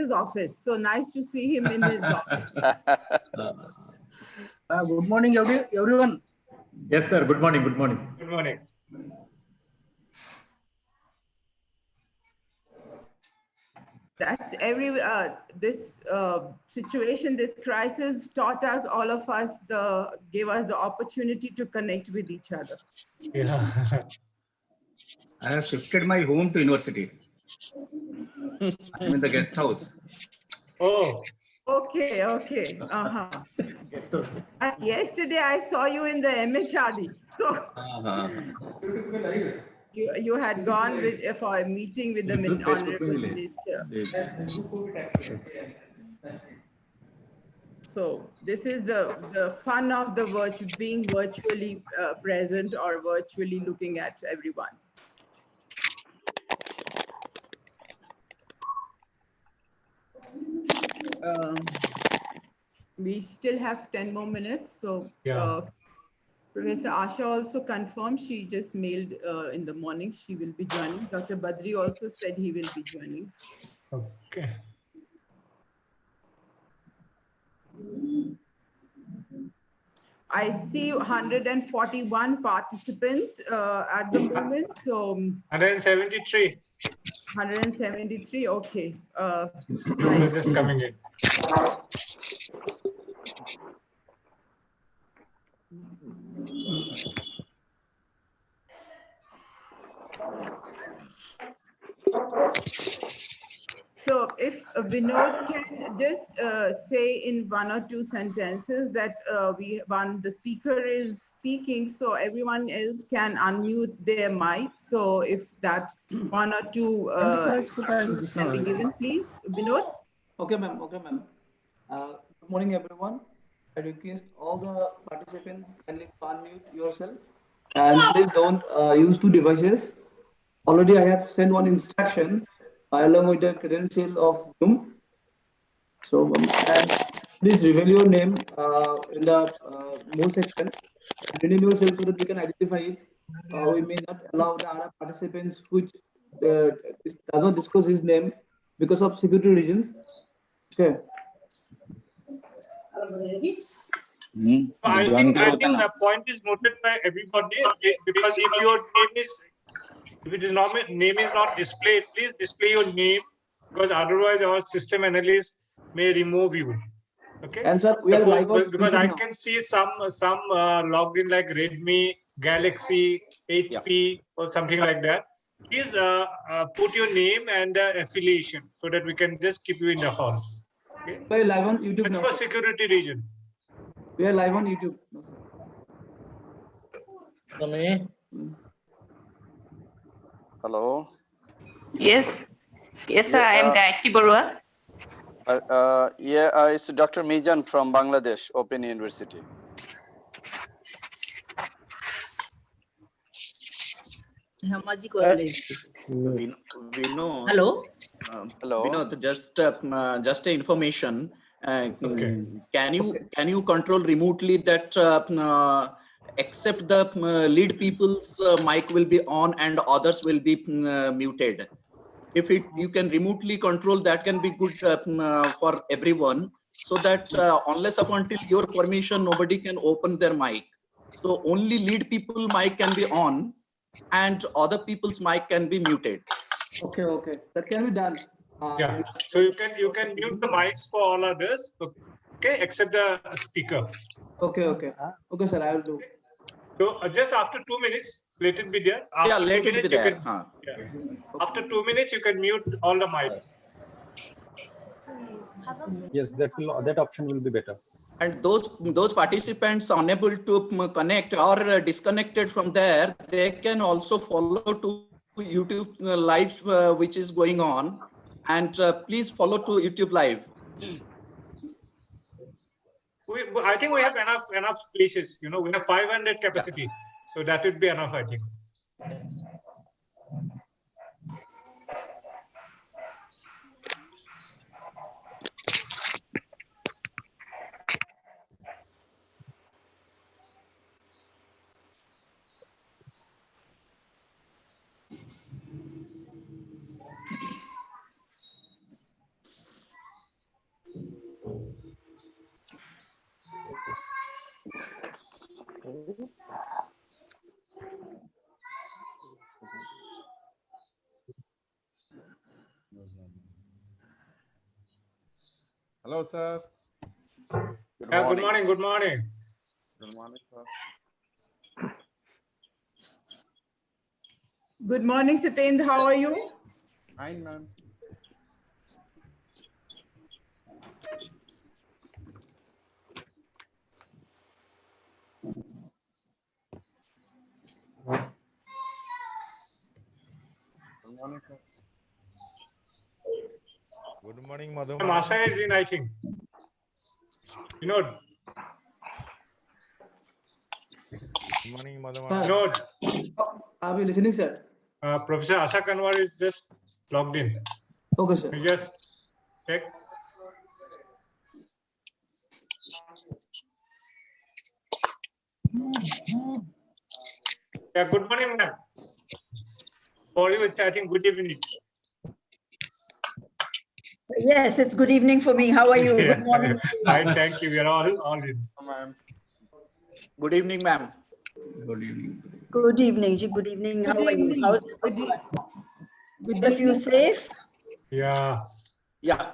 his office. So nice to see him in his office. Good morning, everyone. Yes, sir. Good morning. Good morning. Good morning. That's this situation, this crisis taught us, all of us, gave us the opportunity to connect with each other. Yeah. I have shifted my home to university. I'm in the guest house. Oh. Okay. Yesterday I saw you in the MHRD. So you had gone for a meeting with the Honorable Minister. So this is the fun of the being virtually present or virtually looking at everyone. We still have 10 more minutes. So Professor Asha also confirmed, she just mailed in the morning, she will be joining. Dr. Badri also said he will be joining. Okay. I see 141 participants at the moment. So 173. 173, okay. Just coming in. So if Vinod can just say in one or two sentences that the speaker is speaking, so everyone else can unmute their mic. So if that one or two can be given, please, Vinod. Okay, ma'am. Good morning, everyone. I request all the participants kindly unmute yourself and please don't use two devices. Already, I have sent one instruction along with the credential of Zoom. So, and please reveal your name in the more section. Rename yourself so that we can identify it. We may not allow the other participants which does not disclose his name because of security reasons. Okay. I think the point is noted by everybody, because if your name is not displayed, please display your name, because otherwise our system analyst may remove you. Okay. And sir, we are live on because YouTube I now. can see some logged in like Redmi, Galaxy, HP, or something like that. Please put your name and affiliation so that we can just keep you in the hall. Okay. We are live on YouTube That's now. for security reason. We are live on YouTube. Hello. Yes, sir. I am Gayatri Barua. It's Dr. Mijan from Bangladesh Open University. Vinod. Hello. Hello. Vinod, just a information. Okay. Can you control remotely that except the lead people's mic will be on and others will be muted? If you can remotely control, that can be good for everyone, so that unless up until your permission, nobody can open their mic. So only lead people mic can be on and other people's mic can be muted. Okay. That can be done. Yeah. So you can mute the mics for all others. Okay, except the speaker. Okay, sir, I will do. So just after 2 minutes, let it be there. Yeah, let it be there. After 2 minutes, you can mute all the mics. Yes, that option will be better. And those participants unable to connect or disconnected from there, they can also follow to YouTube live which is going on, and please follow to YouTube live. I think we have enough places. We have 500 capacity, so that would be enough, I think. Hello, sir. Yeah, good morning. Good morning. Good morning, sir. Good morning, Satendra. How are you? Fine, ma'am. Good morning, sir. Good morning, Madhu. Masha is in, I think. Vinod. Good morning, Madhu. Vinod. Are we listening, sir? Professor Asha Kanwar is just logged in. Okay, sir. You just check. Yeah, good morning, ma'am. For you, it's, I think, good evening. Yes, it's good evening for me. How are you? Yeah. Good morning. Fine, thank you. We are all in. Ma'am. Good evening, ma'am. Good evening. Good evening. Ji. Good evening. How Good are you? evening. How's Good e- good all of you evening. safe? Yeah. Yeah.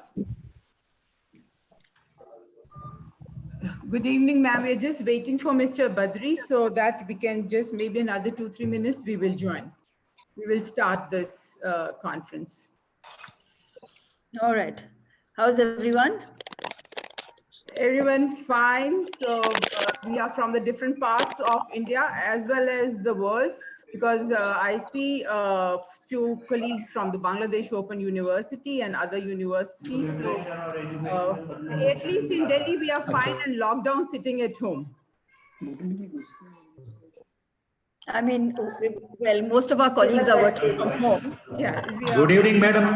Good evening, ma'am. We're just waiting for Mr. Badri so that we can just maybe another 2-3 minutes we will join. We will start this conference. All right. How's everyone? Everyone fine. So we are from the different parts of India as well as the world, because I see a few colleagues from the Bangladesh Open University and other universities. So at least in Delhi, we are fine and lockdown sitting at home. I mean, well, most of our colleagues are working from home. Yeah. Good evening, madam.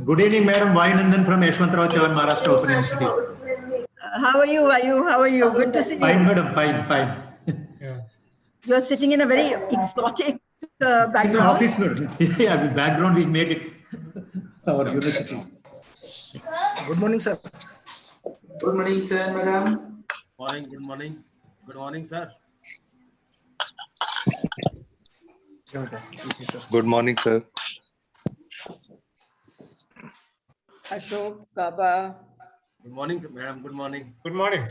Good evening, madam. Vainandan from Yeshwantrao Chavan, Maharashtra Open University. How are you? How are you? Good to see Fine, you. madam. Fine, fine. Yeah. You're sitting in a very exotic In background. office, madam. Yeah, the background we made it. Our university. Good morning, sir. Good morning, sir, madam. Morning, good morning. Good morning, sir. Good morning, sir. Ashok, Kaba. Good morning, madam. Good morning. Good morning.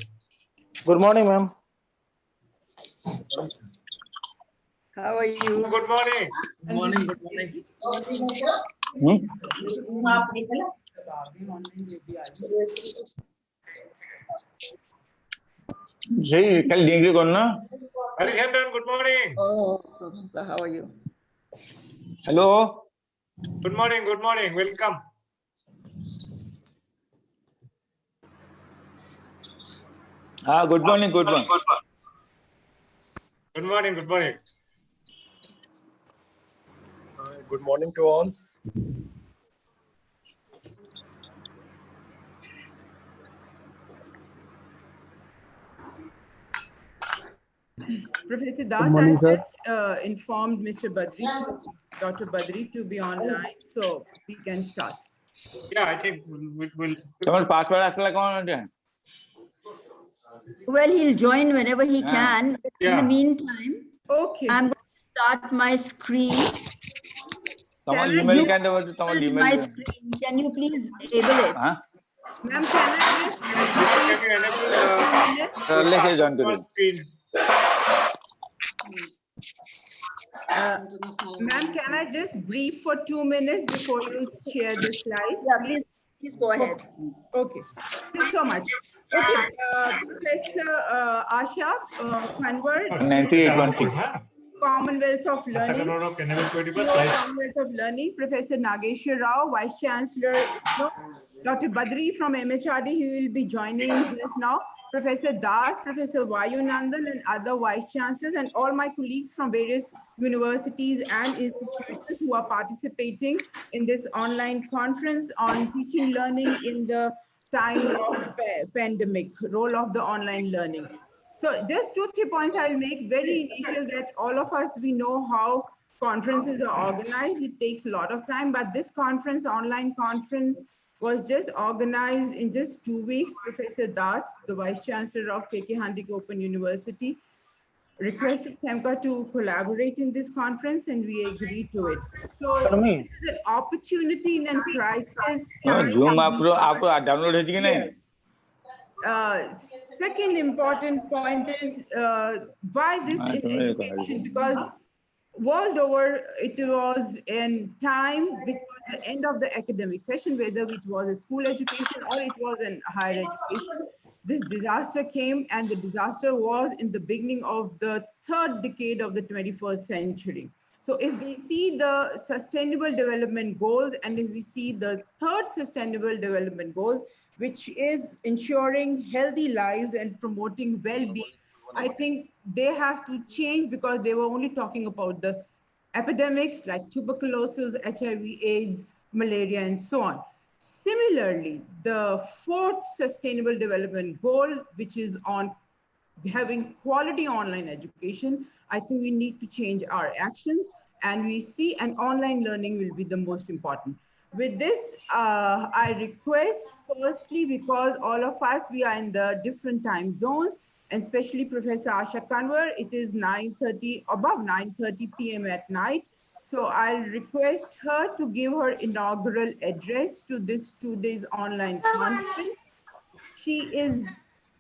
Good morning, ma'am. How are you? Good morning. Good morning. Good morning. कल degree करना Harishandran, good morning. Oh, Professor, how are you? Hello Good morning. Good morning. Welcome. हाँ good morning good morning Good morning. Good morning. Good morning to all. Professor Das, I just informed Mr. Badri, Dr. Badri to be online, so we can start. Yeah, I think we'll तुम्हारे password असल कौन है Well, he'll join whenever he can. In Yeah. the meantime, Okay. I'm going to start my screen. तुम्हारा You email क्या है तुम्हारा my email screen. Can you please enable it? हाँ Ma'am, can I just can you enable कर ले के join करो screen? Ma'am, can I just brief for 2 minutes before you share the slide? Yeah, please go ahead. Okay. Thank you so much. Okay, Professor Asha Kanwar, 9820 Commonwealth of Learning. Enable Commonwealth of Learning, Professor Nageshwar Rao, Vice Chancellor, Dr. Badri from MHRD, he will be joining just now. Professor Das, Professor Vayu Nandan, and other Vice Chancellors, and all my colleagues from various universities and institutions who are participating in this online conference on teaching learning in the time of pandemic, role of the online learning. So just 2-3 points I'll make very initial, that all of us, we know how conferences are organized. It takes a lot of time, but this conference, online conference, was just organized in just 2 weeks. Professor Das, the Vice Chancellor of KK Handike Open University, requested SEMCA to collaborate in this conference, and we agreed to it. So this is an opportunity in a crisis time. Zoom आप download है कि नहीं second important point is why this is education, because world over it was in time before the end of the academic session, whether it was a school education or it was in higher education. This disaster came, and the disaster was in the beginning of the third decade of the 21st century. So if we see the sustainable development goals, and if we see the third sustainable development goals, which is ensuring healthy lives and promoting well-being, I think they have to change, because they were only talking about the epidemics like tuberculosis, HIV, AIDS, malaria, and so on. Similarly, the fourth sustainable development goal, which is on having quality online education, I think we need to change our actions, and we see an online learning will be the most important. With this, I request firstly, because all of us, we are in the different time zones, and especially Professor Asha Kanwar, it is 9:30, above 9:30 p.m. at night. So I'll request her to give her inaugural address to this 2 days online conference. She is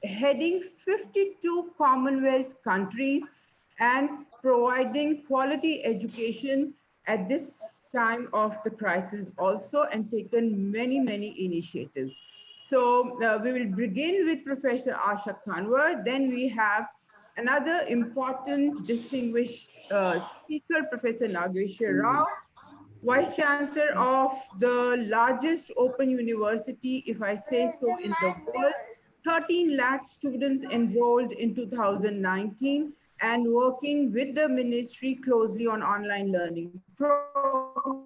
heading 52 Commonwealth countries and providing quality education at this time of the crisis also, and taken many, many initiatives. So we will begin with Professor Asha Kanwar. Then we have another important distinguished speaker, Professor Nageshwar Rao, Vice Chancellor of the largest open university, if I say so, in the world. 13 lakh students enrolled in 2019, and working with the ministry closely on online learning programs.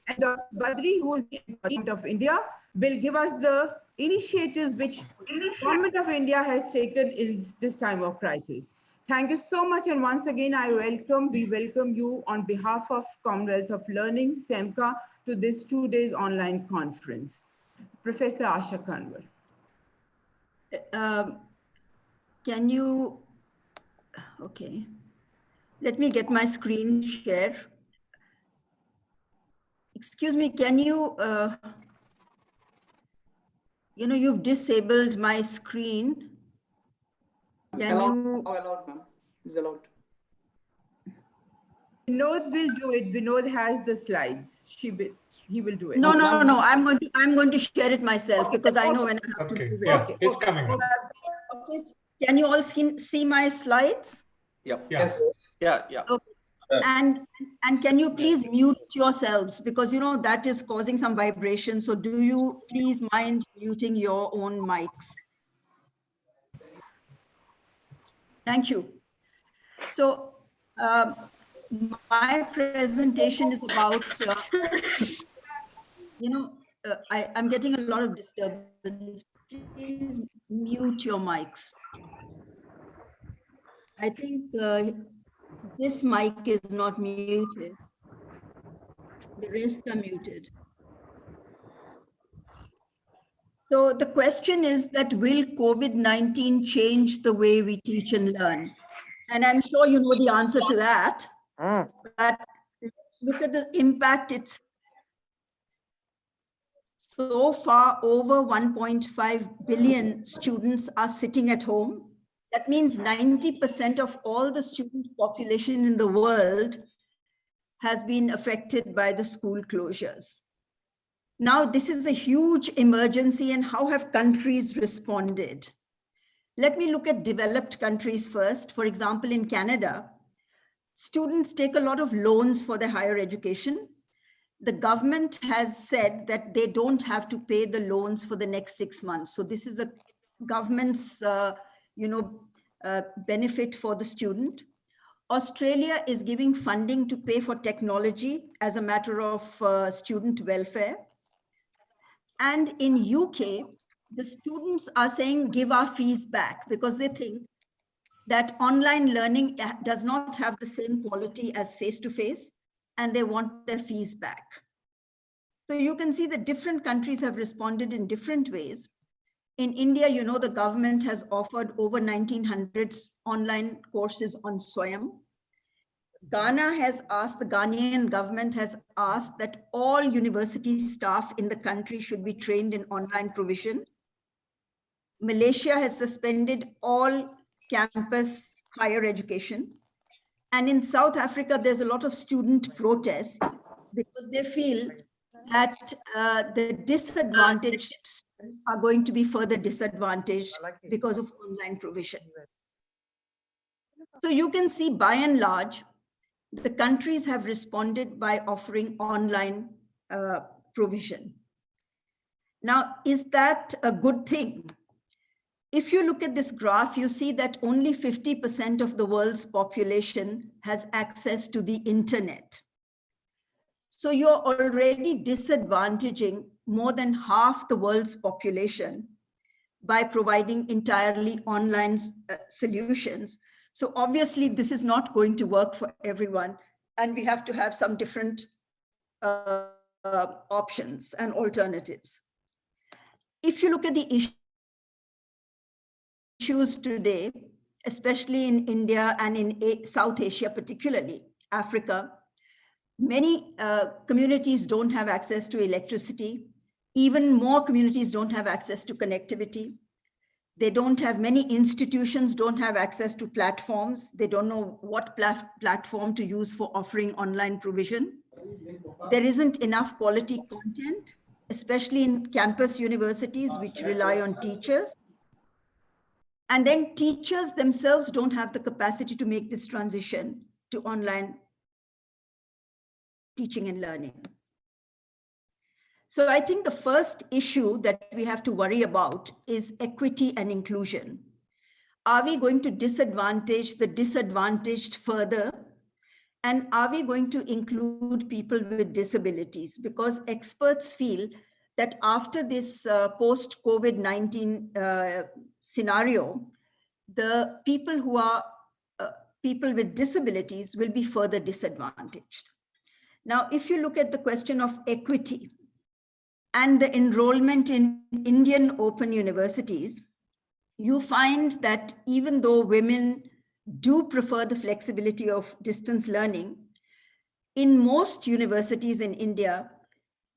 And Dr. Badri, who is the President of India, will give us the initiatives which the Government of India has taken in this time of crisis. Thank you so much. And once again, we welcome you on behalf of Commonwealth of Learning, SEMCA, to this 2 days online conference. Professor Asha Kanwar. Can you, okay, let me get my screen share. Excuse me, can you, you've disabled my screen. Can you? Allowed, ma'am. Is allowed. Vinod will do it. Vinod has the slides. He will do it. No. I'm going to share it myself, because I know when I have to do it. Yeah, it's coming up. Okay. Can you all see my slides? Yep. Yes. Yeah. Okay. And can you please mute yourselves, because that is causing some vibration. So do you please mind muting your own mics? Thank you. So my presentation is about, I'm getting a lot of disturbance. Please mute your mics. I think this mic is not muted. The rest are muted. So the question is that, will COVID-19 change the way we teach and learn? And I'm sure you know the answer to that. But let's look at the impact. It's so far over 1.5 billion students are sitting at home. That means 90% of all the student population in the world has been affected by the school closures. Now, this is a huge emergency, and how have countries responded? Let me look at developed countries first. For example, in Canada, students take a lot of loans for their higher education. The government has said that they don't have to pay the loans for the next 6 months. So this is a government's benefit for the student. Australia is giving funding to pay for technology as a matter of student welfare. And in UK, the students are saying, give our fees back, because they think that online learning does not have the same quality as face-to-face, and they want their fees back. So you can see that different countries have responded in different ways. In India, the government has offered over 1,900 online courses on SWAYAM. Ghana has asked, the Ghanaian government has asked that all university staff in the country should be trained in online provision. Malaysia has suspended all campus higher education. And in South Africa, there's a lot of student protest because they feel that the disadvantaged students are going to be further disadvantaged because of online provision. So you can see, by and large, the countries have responded by offering online provision. Now, is that a good thing? If you look at this graph, you see that only 50% of the world's population has access to the internet. So you're already disadvantaging more than half the world's population by providing entirely online solutions. So obviously this is not going to work for everyone, and we have to have some different options and alternatives. If you look at the issues today, especially in India and in South Asia, particularly Africa, many communities don't have access to electricity. Even more communities don't have access to connectivity. They don't have, many institutions don't have access to platforms. They don't know what platform to use for offering online provision. There isn't enough quality content, especially in campus universities, which rely on teachers. And then teachers themselves don't have the capacity to make this transition to online teaching and learning. So I think the first issue that we have to worry about is equity and inclusion. Are we going to disadvantage the disadvantaged further? And are we going to include people with disabilities? Because experts feel that after this post-COVID-19 scenario, the people who are people with disabilities will be further disadvantaged. Now, if you look at the question of equity and the enrollment in Indian open universities, you find that even though women do prefer the flexibility of distance learning, in most universities in India,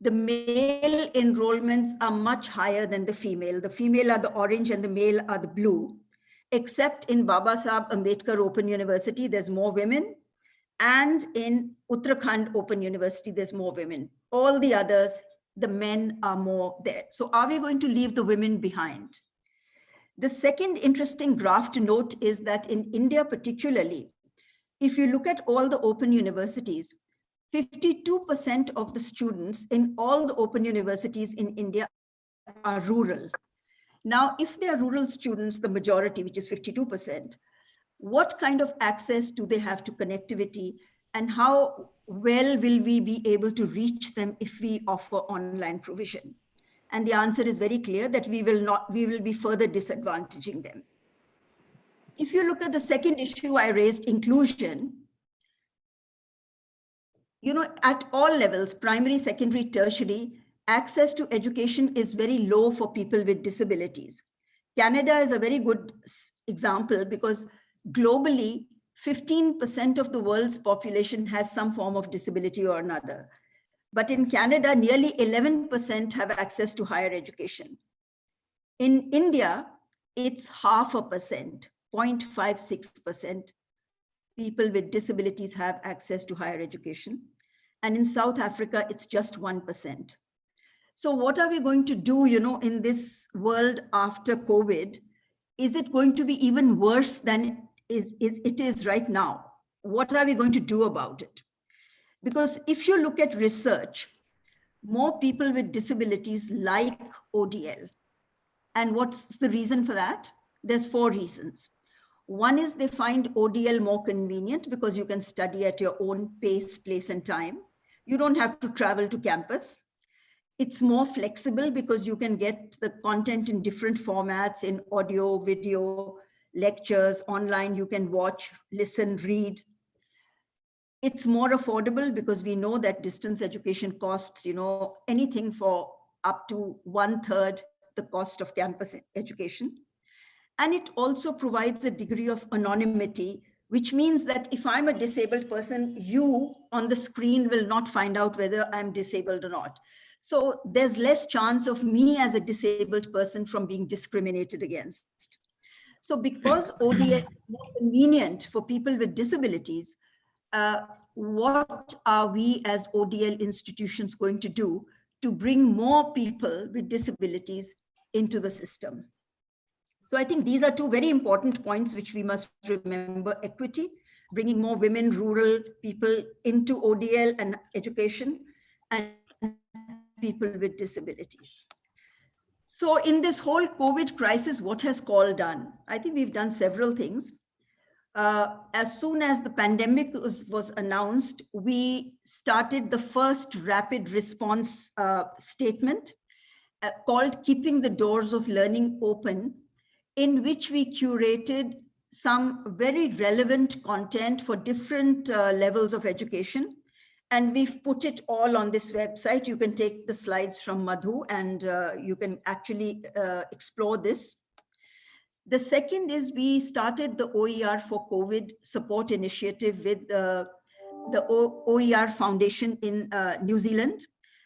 the male enrollments are much higher than the female. The female are the orange and the male are the blue, except in Babasaheb Ambedkar Open University, there's more women. And in Uttarakhand Open University, there's more women. All the others, the men are more there. So are we going to leave the women behind? The second interesting graph to note is that in India particularly, if you look at all the open universities, 52% of the students in all the open universities in India are rural. Now, if they are rural students, the majority, which is 52%, what kind of access do they have to connectivity, and how well will we be able to reach them if we offer online provision? And the answer is very clear that we will be further disadvantaging them. If you look at the second issue I raised, inclusion, you know, at all levels, primary, secondary, tertiary, access to education is very low for people with disabilities. Canada is a very good example because globally, 15% of the world's population has some form of disability or another. But in Canada, nearly 11% have access to higher education. In India, it's 0.5%, 0.56% people with disabilities have access to higher education. And in South Africa, it's just 1%. So what are we going to do, you know, in this world after COVID? Is it going to be even worse than it is right now? What are we going to do about it? Because if you look at research, more people with disabilities like ODL. And what's the reason for that? There's 4 reasons. One is they find ODL more convenient because you can study at your own pace, place, and time. You don't have to travel to campus. It's more flexible because you can get the content in different formats, in audio, video, lectures, online. You can watch, listen, read. It's more affordable because we know that distance education costs, you know, anything for up to 1/3 the cost of campus education. And it also provides a degree of anonymity, which means that if I'm a disabled person, you on the screen will not find out whether I'm disabled or not. So there's less chance of me as a disabled person from being discriminated against. So because ODL is more convenient for people with disabilities, what are we as ODL institutions going to do to bring more people with disabilities into the system? So I think these are two very important points which we must remember: equity, bringing more women, rural people into ODL and education, and people with disabilities. So in this whole COVID crisis, what has CALL done? I think we've done several things. As soon as the pandemic was announced, we started the first rapid response statement called Keeping the Doors of Learning Open, in which we curated some very relevant content for different levels of education. And we've put it all on this website. You can take the slides from Madhu and you can actually explore this. The second is we started the OER for COVID support initiative with the OER Foundation in New Zealand.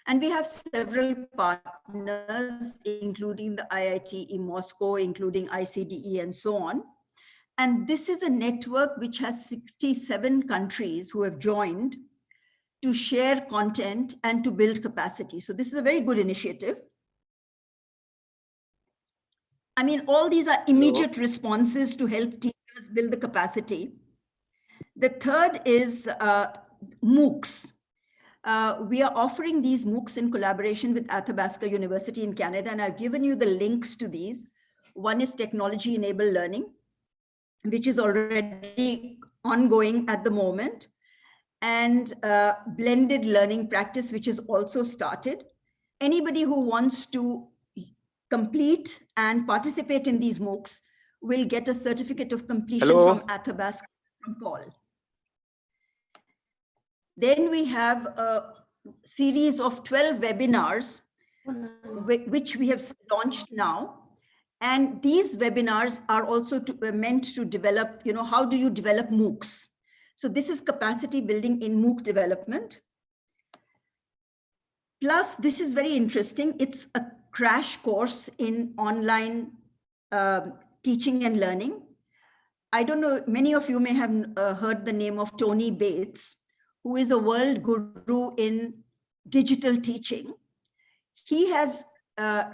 And we have several partners, including the IIT Moscow, including ICDE and so on. And this is a network which has 67 countries who have joined to share content and to build capacity. So this is a very good initiative. I mean, all these are immediate responses to help teachers build the capacity. The third is MOOCs. We are offering these MOOCs in collaboration with Athabasca University in Canada, and I've given you the links to these. One is technology-enabled learning, which is already ongoing at the moment, and blended learning practice, which is also started. Anybody who wants to complete and participate in these MOOCs will get a certificate of completion from Athabasca from CALL. Then we have a series of 12 webinars, which we have launched now. And these webinars are also meant to develop, how do you develop MOOCs? So this is capacity building in MOOC development. Plus, this is very interesting. It's a crash course in online teaching and learning. I don't know, many of you may have heard the name of Tony Bates, who is a world guru in digital teaching. He has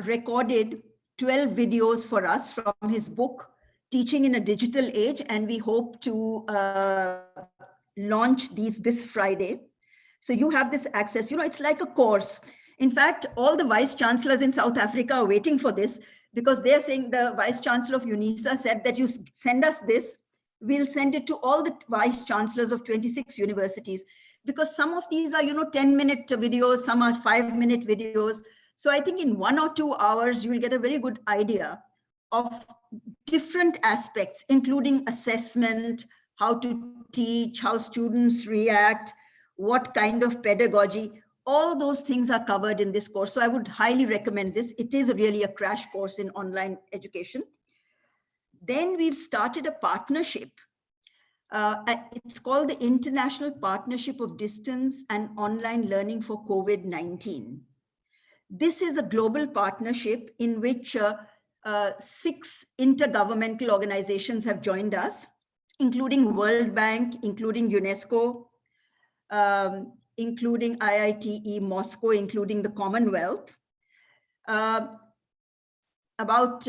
recorded 12 videos for us from his book, Teaching in a Digital Age, and we hope to launch these this Friday. So you have this access, it's like a course. In fact, all the vice chancellors in South Africa are waiting for this, because they're saying, the vice chancellor of UNISA said that you send us this, we'll send it to all the vice chancellors of 26 universities, because some of these are, 10-minute videos, some are 5-minute videos. So I think in 1 or 2 hours, you will get a very good idea of different aspects, including assessment, how to teach, how students react, what kind of pedagogy. All those things are covered in this course. So I would highly recommend this. It is really a crash course in online education. Then we've started a partnership. It's called the International Partnership of Distance and Online Learning for COVID-19. This is a global partnership in which 6 intergovernmental organizations have joined us, including World Bank, including UNESCO, including IIT Moscow, including the Commonwealth. About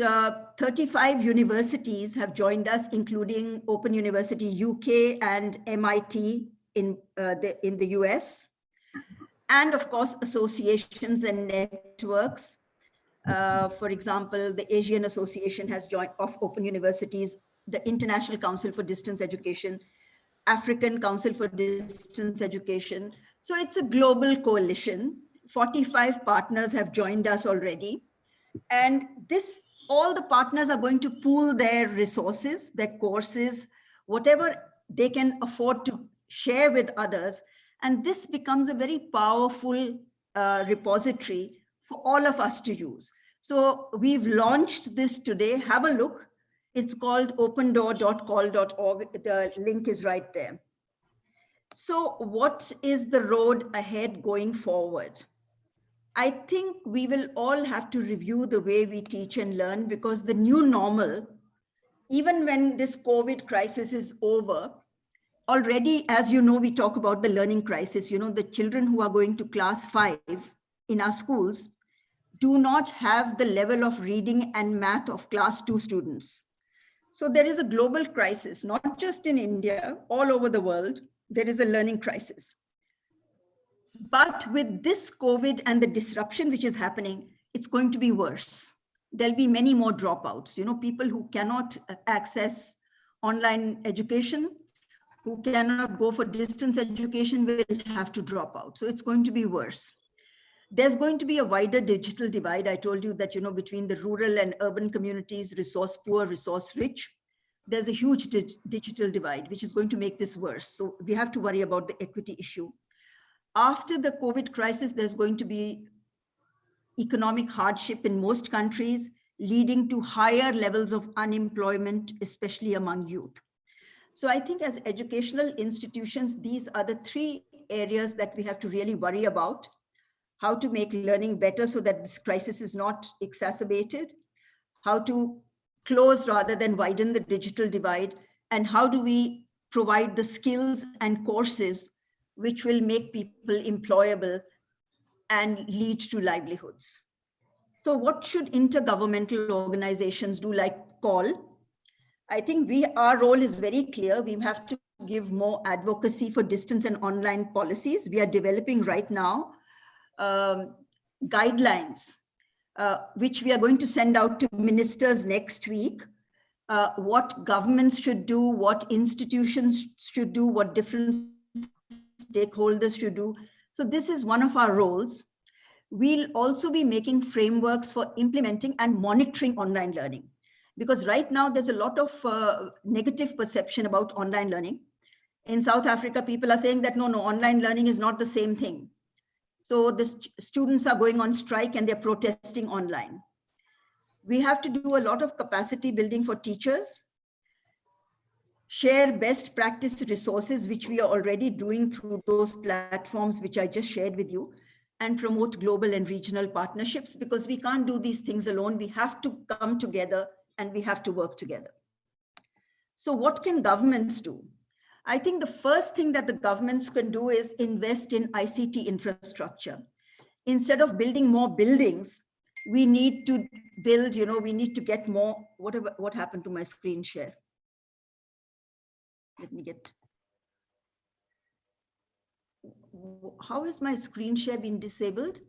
35 universities have joined us, including Open University UK and MIT in the US. And of course, associations and networks. For example, the Asian Association has joined of Open Universities, the International Council for Distance Education, African Council for Distance Education. So it's a global coalition. 45 partners have joined us already. And all the partners are going to pool their resources, their courses, whatever they can afford to share with others. And this becomes a very powerful repository for all of us to use. So we've launched this today. Have a look. It's called opendoor.call.org. The link is right there. So what is the road ahead going forward? I think we will all have to review the way we teach and learn, because the new normal, even when this COVID crisis is over, already, as you know, we talk about the learning crisis. You know, the children who are going to class 5 in our schools do not have the level of reading and math of class 2 students. So there is a global crisis, not just in India, all over the world, there is a learning crisis. But with this COVID and the disruption which is happening, it's going to be worse. There'll be many more dropouts. You know, people who cannot access online education, who cannot go for distance education will have to drop out. So it's going to be worse. There's going to be a wider digital divide. I told you that, you know, between the rural and urban communities, resource poor, resource rich, there's a huge digital divide, which is going to make this worse. So we have to worry about the equity issue. After the COVID crisis, there's going to be economic hardship in most countries, leading to higher levels of unemployment, especially among youth. So I think as educational institutions, these are the 3 areas that we have to really worry about. How to make learning better so that this crisis is not exacerbated, how to close rather than widen the digital divide, and how do we provide the skills and courses which will make people employable and lead to livelihoods. So what should intergovernmental organizations do, like CALL? I think our role is very clear. We have to give more advocacy for distance and online policies. We are developing right now guidelines, which we are going to send out to ministers next week, what governments should do, what institutions should do, what different stakeholders should do. So this is one of our roles. We'll also be making frameworks for implementing and monitoring online learning, because right now there's a lot of negative perception about online learning. In South Africa, people are saying that no, online learning is not the same thing. So the students are going on strike and they're protesting online. We have to do a lot of capacity building for teachers, share best practice resources, which we are already doing through those platforms which I just shared with you, and promote global and regional partnerships, because we can't do these things alone. We have to come together and we have to work together. So what can governments do? I think the first thing that the governments can do is invest in ICT infrastructure. Instead of building more buildings, we need to build, we need to get more. What happened to my screen share? Let me get. How is my screen share being disabled?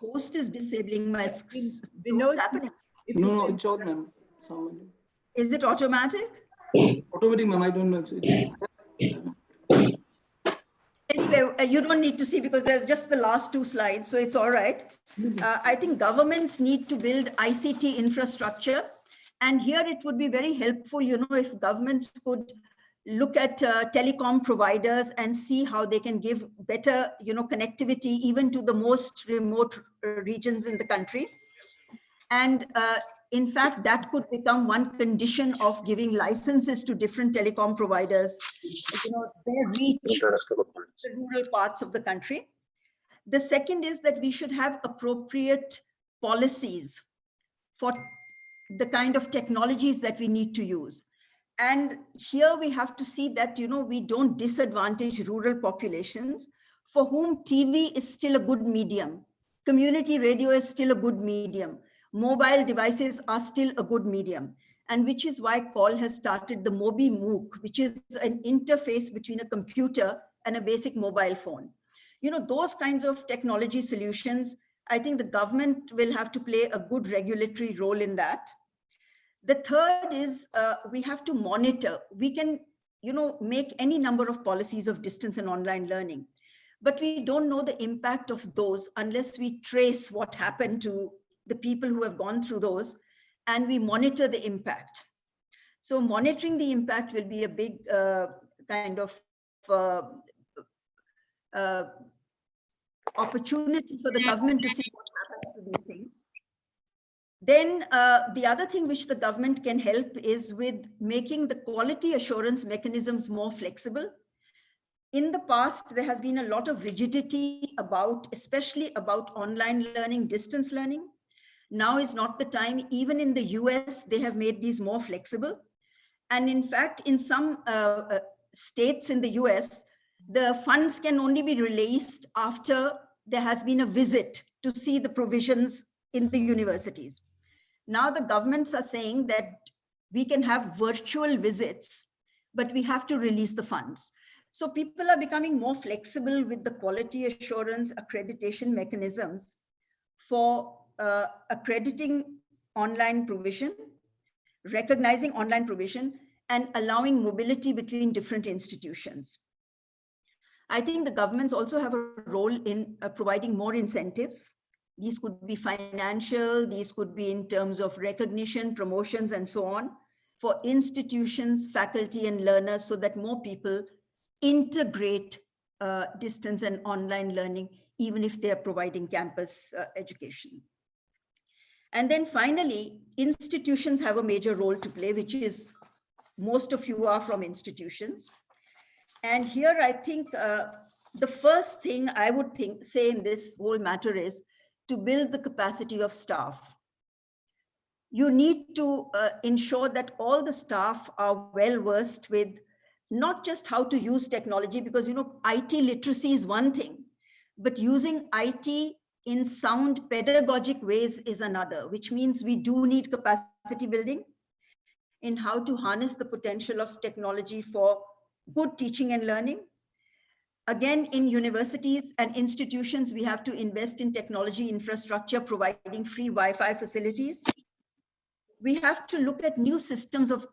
Host is disabling my screen. What's happening? No, it's all, ma'am. Is it automatic? Automatic, ma'am. I don't know. Anyway, you don't need to see because there's just the last 2 slides, so it's all right. I think governments need to build ICT infrastructure. And here it would be very helpful, if governments could look at telecom providers and see how they can give better, connectivity even to the most remote regions in the country. And in fact, that could become one condition of giving licenses to different telecom providers, their reach to the rural parts of the country. The second is that we should have appropriate policies for the kind of technologies that we need to use. And here we have to see that, we don't disadvantage rural populations for whom TV is still a good medium. Community radio is still a good medium. Mobile devices are still a good medium. And which is why CALL has started the Mobi MOOC, which is an interface between a computer and a basic mobile phone. Those kinds of technology solutions, I think the government will have to play a good regulatory role in that. The third is we have to monitor. We can, make any number of policies of distance and online learning, but we don't know the impact of those unless we trace what happened to the people who have gone through those and we monitor the impact. So monitoring the impact will be a big kind of opportunity for the government to see what access to these things. Then the other thing which the government can help is with making the quality assurance mechanisms more flexible. In the past, there has been a lot of rigidity especially about online learning, distance learning. Now is not the time. Even in the US, they have made these more flexible. And in fact, in some states in the US, the funds can only be released after there has been a visit to see the provisions in the universities. Now the governments are saying that we can have virtual visits, but we have to release the funds. So people are becoming more flexible with the quality assurance accreditation mechanisms for accrediting online provision, recognizing online provision, and allowing mobility between different institutions. I think the governments also have a role in providing more incentives. These could be financial, these could be in terms of recognition, promotions, and so on, for institutions, faculty, and learners, so that more people integrate distance and online learning, even if they are providing campus education. And then finally, institutions have a major role to play, which is most of you are from institutions. And here I think the first thing I would say in this whole matter is to build the capacity of staff. You need to ensure that all the staff are well versed with not just how to use technology, because IT literacy is one thing, but using IT in sound pedagogic ways is another, which means we do need capacity building in how to harness the potential of technology for good teaching and learning. Again, in universities and institutions, we have to invest in technology infrastructure, providing free Wi-Fi facilities. We have to look at new systems of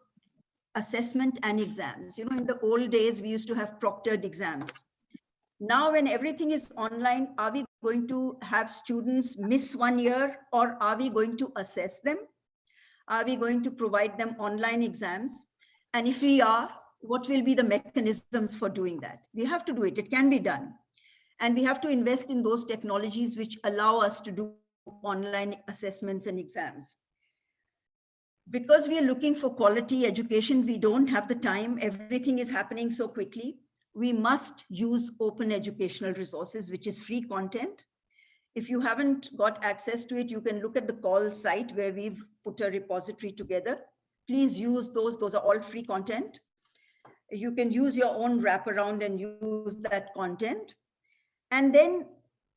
assessment and exams. In the old days, we used to have proctored exams. Now, when everything is online, are we going to have students miss 1 year, or are we going to assess them? Are we going to provide them online exams? And if we are, what will be the mechanisms for doing that? We have to do it. It can be done. And we have to invest in those technologies which allow us to do online assessments and exams. Because we are looking for quality education, we don't have the time. Everything is happening so quickly. We must use open educational resources, which is free content. If you haven't got access to it, you can look at the CALL site where we've put a repository together. Please use those. Those are all free content. You can use your own wraparound and use that content. And then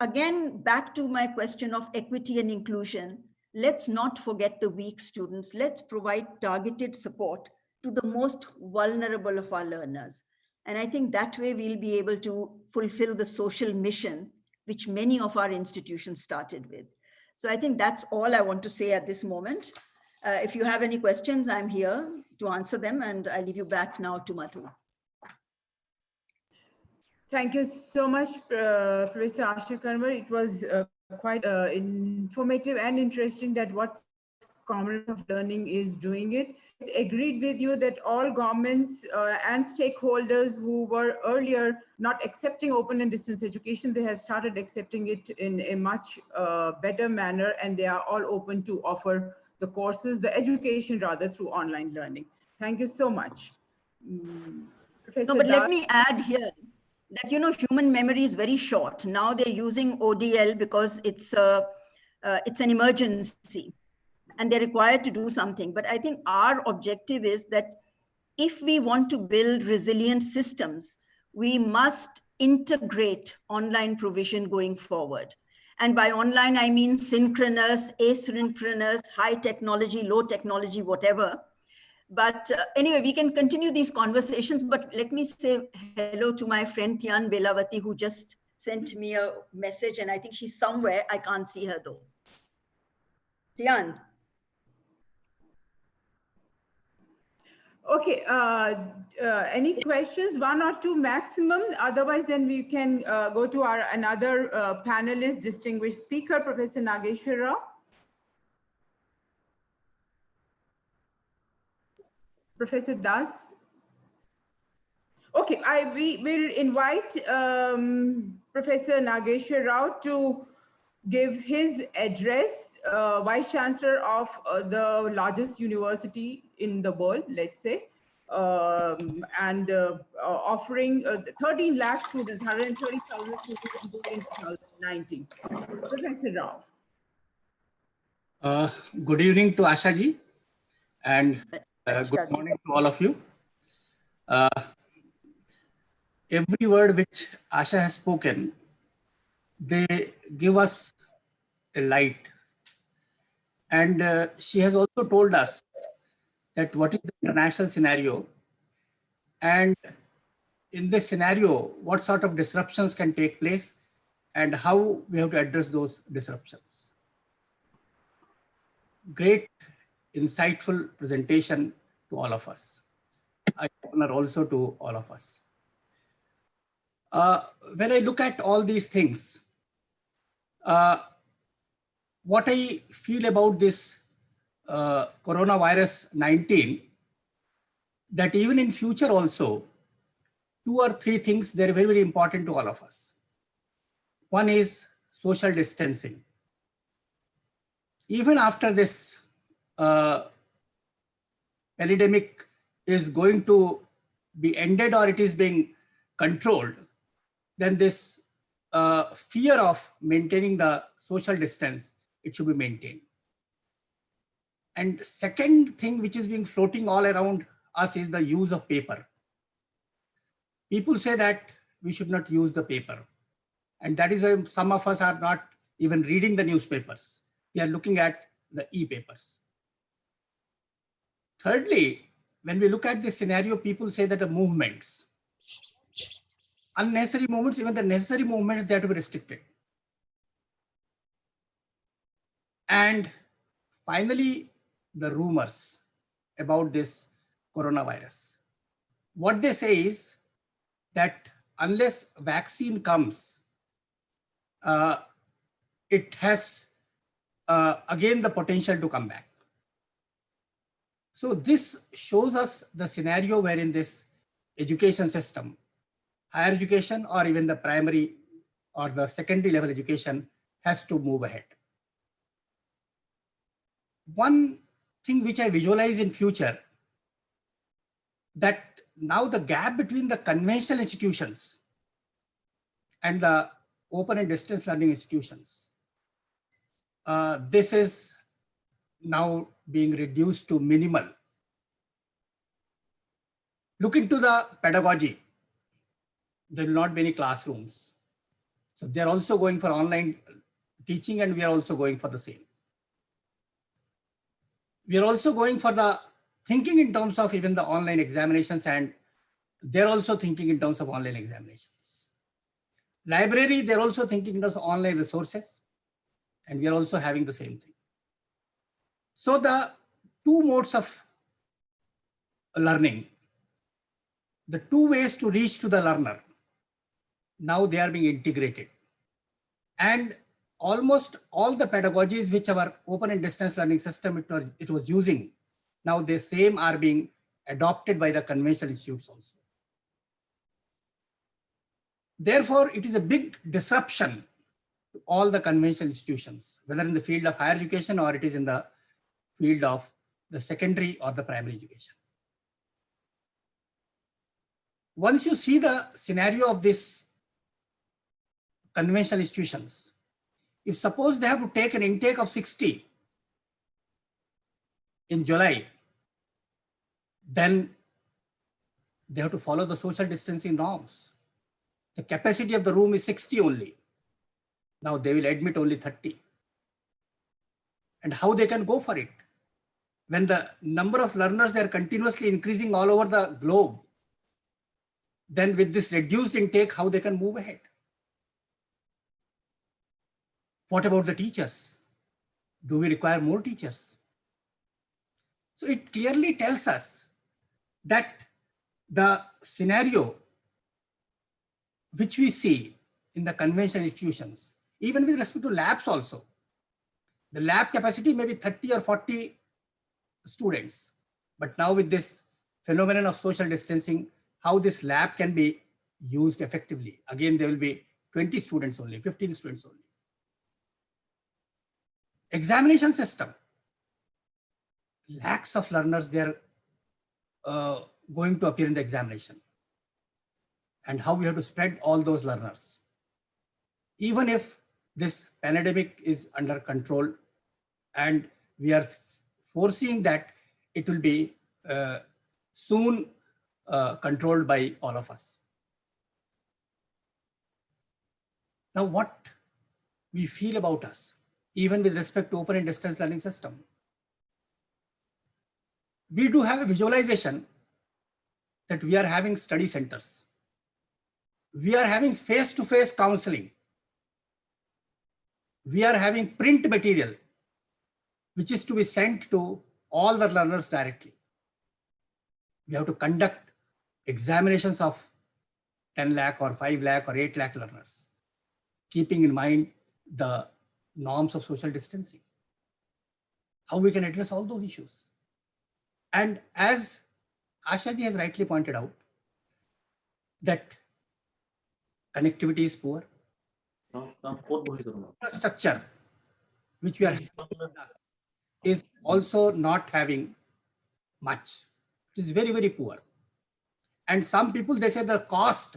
again, back to my question of equity and inclusion, let's not forget the weak students. Let's provide targeted support to the most vulnerable of our learners. And I think that way we'll be able to fulfill the social mission, which many of our institutions started with. So I think that's all I want to say at this moment. If you have any questions, I'm here to answer them, and I leave you back now to Madhu. Thank you so much, Professor Asha Kanwar. It was quite informative and interesting that what Commonwealth of Learning is doing it. I agreed with you that all governments and stakeholders who were earlier not accepting open and distance education, they have started accepting it in a much better manner, and they are all open to offer the courses, the education rather, through online learning. Thank you so much. Professor No, but let me add here that, human memory is very short. Now they're using ODL because it's an emergency and they're required to do something. But I think our objective is that if we want to build resilient systems, we must integrate online provision going forward. And by online, I mean synchronous, asynchronous, high technology, low technology, whatever. But anyway, we can continue these conversations, but let me say hello to my friend Tian Belavati, who just sent me a message, and I think she's somewhere. I can't see her though. Tian. Okay, any questions? 1 or 2 maximum. Otherwise, then we can go to our another panelist, distinguished speaker, Professor Nageshwar Rao. Professor Das. Okay, we will invite Professor Nageshwar Rao to give his address, Vice Chancellor of the largest university in the world, let's say, and offering 13 lakh students, 130,000 students in 2019. Professor Rao. Good evening to Asha ji, and good morning to all of you. Every word which Asha has spoken, they give us a light. And she has also told us that what is the international scenario, and in this scenario, what sort of disruptions can take place and how we have to address those disruptions. Great, insightful presentation to all of us. I honor also to all of us. When I look at all these things, what I feel about this coronavirus 19, that even in future also, 2 or 3 things, they're very, very important to all of us. One is social distancing. Even after this epidemic is going to be ended or it is being controlled, then this fear of maintaining the social distance, it should be maintained. And second thing which is being floating all around us is the use of paper. People say that we should not use the paper. And that is why some of us are not even reading the newspapers. We are looking at the e-papers. Thirdly, when we look at this scenario, people say that the movements, unnecessary movements, even the necessary movements, they have to be restricted. And finally, the rumors about this coronavirus. What they say is that unless vaccine comes, it has again the potential to come back. So this shows us the scenario wherein this education system, higher education or even the primary or the secondary level education, has to move ahead. One thing which I visualize in future, that now the gap between the conventional institutions and the open and distance learning institutions, this is now being reduced to minimal. Look into the pedagogy. There will not be any classrooms. So they're also going for online teaching, and we are also going for the same. We are also going for the thinking in terms of even the online examinations, and they're also thinking in terms of online examinations. Library, they're also thinking in terms of online resources, and we are also having the same thing. So the 2 modes of learning, the 2 ways to reach to the learner, now they are being integrated. And almost all the pedagogies which our open and distance learning system it was using, now the same are being adopted by the conventional institutes also. Therefore, it is a big disruption to all the conventional institutions, whether in the field of higher education or it is in the field of the secondary or the primary education. Once you see the scenario of this conventional institutions, if suppose they have to take an intake of 60 in July, then they have to follow the social distancing norms. The capacity of the room is 60 only. Now they will admit only 30. And how they can go for it? When the number of learners, they are continuously increasing all over the globe, then with this reduced intake, how they can move ahead? What about the teachers? Do we require more teachers? So it clearly tells us that the scenario which we see in the conventional institutions, even with respect to labs also, the lab capacity may be 30 or 40 students. But now with this phenomenon of social distancing, how this lab can be used effectively. Again, there will be 20 students only, 15 students only. Examination system. Lakhs of learners, they are going to appear in the examination. And how we have to spread all those learners. Even if this pandemic is under control and we are foreseeing that it will be soon controlled by all of us. Now, what we feel about us, even with respect to open and distance learning system, we do have a visualization that we are having study centers. We are having face-to-face counseling. We are having print material, which is to be sent to all the learners directly. We have to conduct examinations of 10 lakh or 5 lakh or 8 lakh learners, keeping in mind the norms of social distancing. How we can address all those issues. And as Ashaji has rightly pointed out, that connectivity is poor. Infrastructure, which we are is also not having much. It is very, very poor. And some people, they say the cost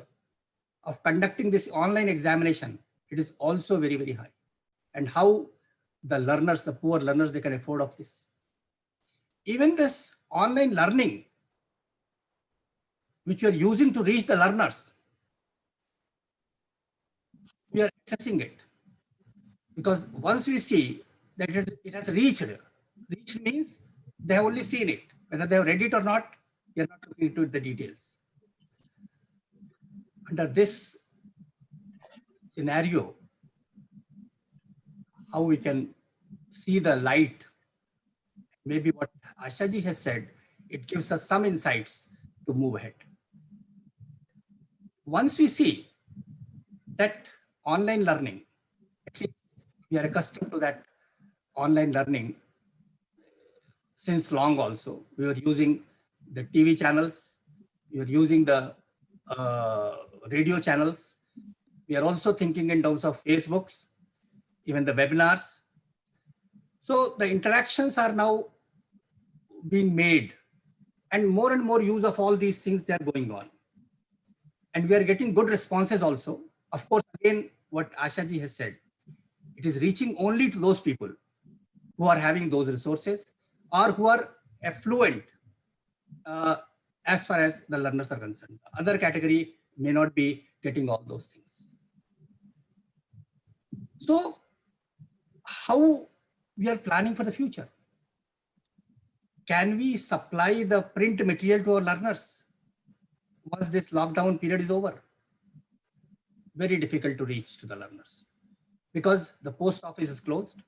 of conducting this online examination, it is also very, very high. And how the learners, the poor learners, they can afford of this. Even this online learning, which we are using to reach the learners, we are accessing it. Because once we see that it has reached means they have only seen it. Whether they have read it or not, we are not looking into the details. Under this scenario, how we can see the light, maybe what Ashaji has said, it gives us some insights to move ahead. Once we see that online learning, at least we are accustomed to that online learning since long also. We are using the TV channels, we are using the radio channels. We are also thinking in terms of Facebooks, even the webinars. So the interactions are now being made and more use of all these things they are going on. And we are getting good responses also. Of course, again, what Ashaji has said, it is reaching only to those people who are having those resources or who are affluent as far as the learners are concerned. Other category may not be getting all those things. So how we are planning for the future? Can we supply the print material to our learners once this lockdown period is over? Very difficult to reach to the learners because the post office is closed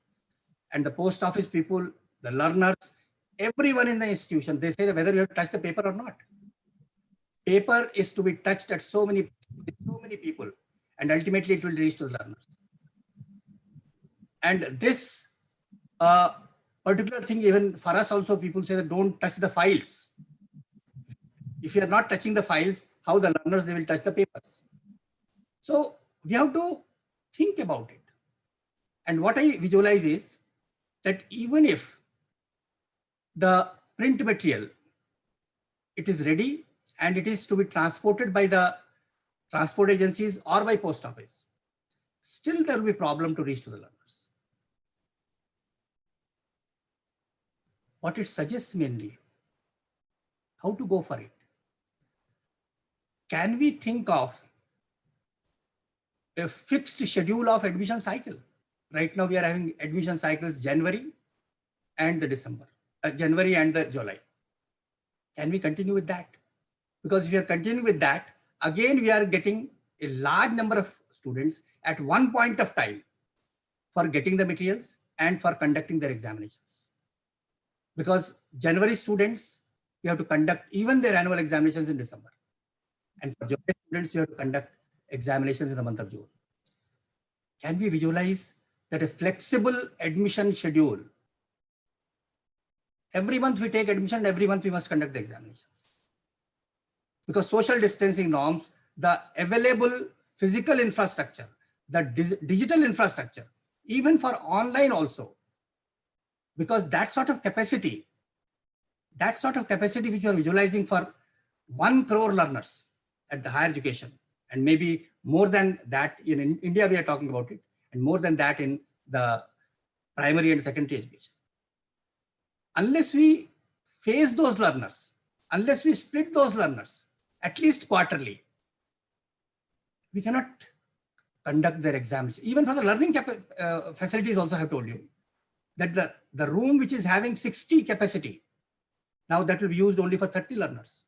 and the post office people, the learners, everyone in the institution, they say that whether you have to touch the paper or not. Paper is to be touched at so many people and ultimately it will reach to the learners. And this particular thing, even for us also, people say that don't touch the files. If you are not touching the files, how the learners, they will touch the papers. So we have to think about it. And what I visualize is that even if the print material, it is ready and it is to be transported by the transport agencies or by post office, still there will be problem to reach to the learners. What it suggests mainly, how to go for it. Can we think of a fixed schedule of admission cycle? Right now we are having admission cycles January and the December, January and the July. Can we continue with that? Because if we are continuing with that, again we are getting a large number of students at one point of time for getting the materials and for conducting their examinations. Because January students, we have to conduct even their annual examinations in December. And for July students, you have to conduct examinations in the month of June. Can we visualize that a flexible admission schedule? Every month we take admission, every month we must conduct the examinations. Because social distancing norms, the available physical infrastructure, the digital infrastructure, even for online also, because that sort of capacity which you are visualizing for 1 crore learners at the higher education, and maybe more than that in India, we are talking about it, and more than that in the primary and secondary education. Unless we face those learners, unless we split those learners, at least quarterly, we cannot conduct their exams. Even for the learning facilities also, I have told you that the room which is having 60 capacity, now that will be used only for 30 learners.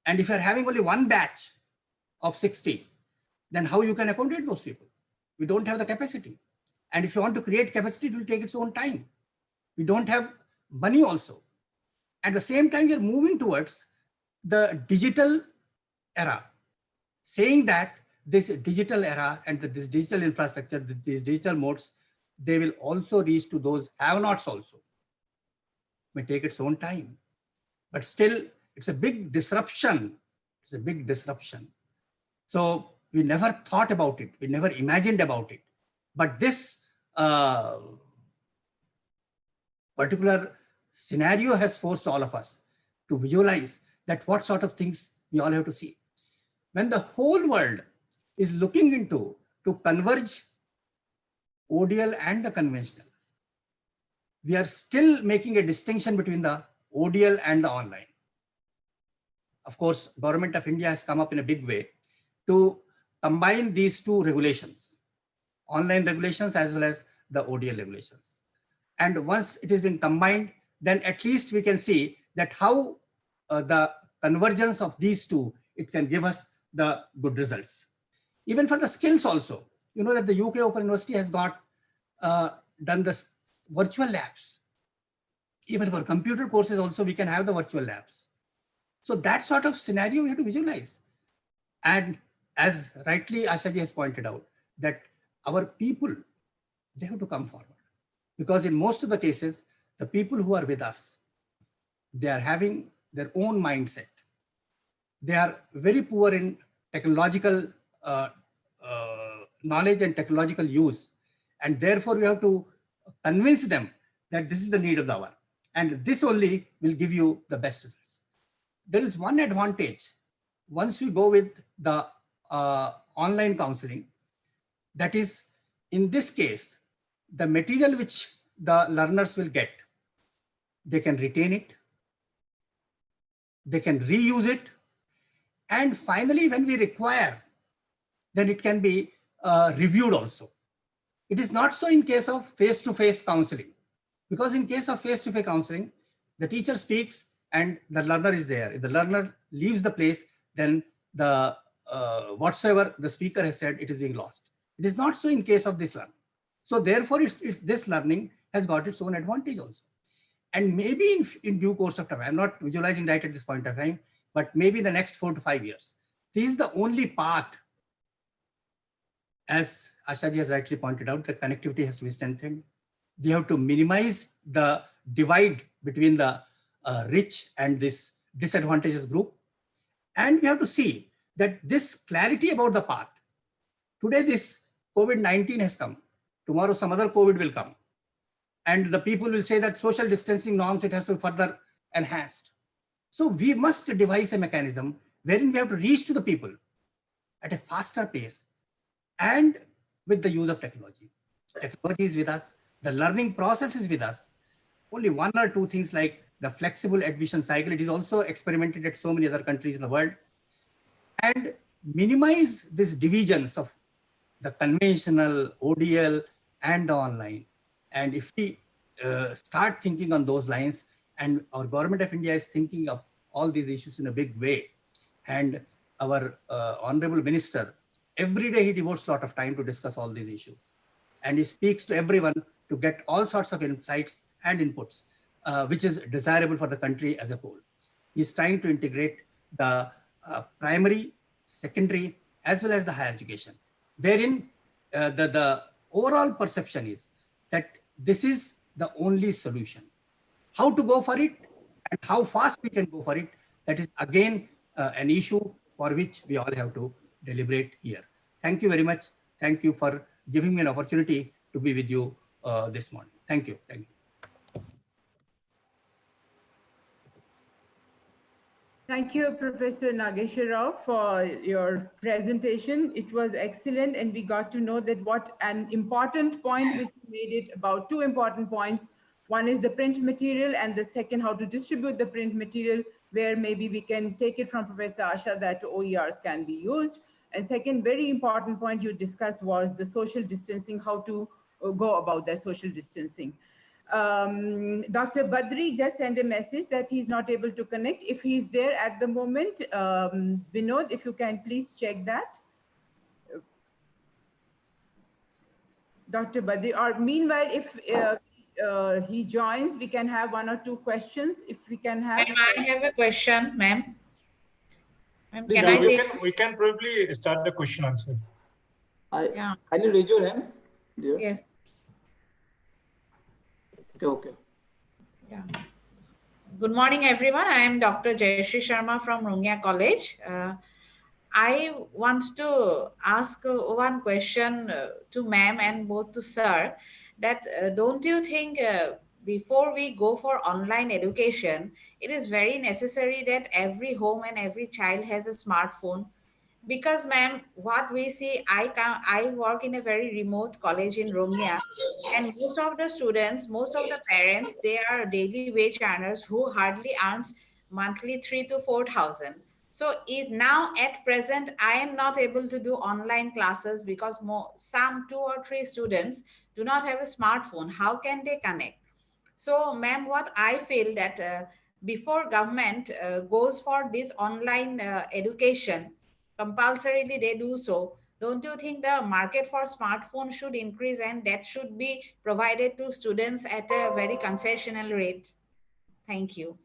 And if you are having only one batch of 60, then how you can accommodate those people? We don't have the capacity. And if you want to create capacity, it will take its own time. We don't have money also. At the same time, we are moving towards the digital era, saying that this digital era and this digital infrastructure, these digital modes, they will also reach to those have-nots also. May take its own time, but still it's a big disruption. It's a big disruption. So we never thought about it. We never imagined about it. But this particular scenario has forced all of us to visualize that what sort of things we all have to see. When the whole world is looking into to converge ODL and the conventional, we are still making a distinction between the ODL and the online. Of course, Government of India has come up in a big way to combine these two regulations, online regulations as well as the ODL regulations. And once it has been combined, then at least we can see that how the convergence of these two, it can give us the good results. Even for the skills also, you know that the UK Open University has got done the virtual labs. Even for computer courses also, we can have the virtual labs. So that sort of scenario we have to visualize. And as rightly Ashaji has pointed out, that our people, they have to come forward. Because in most of the cases, the people who are with us, they are having their own mindset. They are very poor in technological knowledge and technological use. And therefore, we have to convince them that this is the need of the hour. And this only will give you the best results. There is one advantage. Once we go with the online counseling, that is, in this case, the material which the learners will get, they can retain it, they can reuse it, and finally, when we require, then it can be reviewed also. It is not so in case of face-to-face counseling, because in case of face-to-face counseling, the teacher speaks and the learner is there. If the learner leaves the place, then the whatsoever the speaker has said, it is being lost. It is not so in case of this learning. So therefore, this learning has got its own advantage also. And maybe in due course of time, I'm not visualizing that at this point of time, but maybe in the next 4 to 5 years, this is the only path. As Ashaji has rightly pointed out, the connectivity has to be strengthened. We have to minimize the divide between the rich and this disadvantageous group. And we have to see that this clarity about the path. Today, this COVID-19 has come. Tomorrow, some other COVID will come. And the people will say that social distancing norms, it has to be further enhanced. So we must devise a mechanism wherein we have to reach to the people at a faster pace and with the use of technology. Technology is with us. The learning process is with us. Only 1 or 2 things like the flexible admission cycle, it is also experimented at so many other countries in the world. And minimize these divisions of the conventional, ODL, and the online. And if we start thinking on those lines, and our Government of India is thinking of all these issues in a big way, and our Honorable Minister, every day he devotes a lot of time to discuss all these issues. And he speaks to everyone to get all sorts of insights and inputs, which is desirable for the country as a whole. He's trying to integrate the primary, secondary, as well as the higher education, wherein the overall perception is that this is the only solution. How to go for it and how fast we can go for it, that is again an issue for which we all have to deliberate here. Thank you very much. Thank you for giving me an opportunity to be with you this morning. Thank you. Thank you. Thank you, Professor Nageswara Rao, for your presentation. It was excellent, and we got to know that what an important point which made it about two important points. One is the print material, and the second, how to distribute the print material, where maybe we can take it from Professor Asha that OERs can be used. And second, very important point you discussed was the social distancing, how to go about that social distancing. Dr. Badri just sent a message that he's not able to connect. If he's there at the moment, Vinod, if you can please check that. Dr. Badri, or meanwhile, if he joins, we can have one or two questions. If we can have. I have a question, ma'am. Can I take? We can probably start the question answer. Can you raise your hand? Dear? Yes. Okay. Yeah. Good morning, everyone. I am Dr. Jayashree Sharma from Rungya College. I want to ask one question to ma'am and both to sir, that don't you think before we go for online education, it is very necessary that every home and every child has a smartphone? Because ma'am, what we see, I work in a very remote college in Rungya, and most of the students, most of the parents, they are daily wage earners who hardly earns monthly 3,000 to 4,000. So if now at present, I am not able to do online classes because some 2 or 3 students do not have a smartphone. How can they connect? So ma'am, what I feel that before government goes for this online education, compulsorily they do so, don't you think the market for smartphone should increase and that should be provided to students at a very concessional rate? Thank you.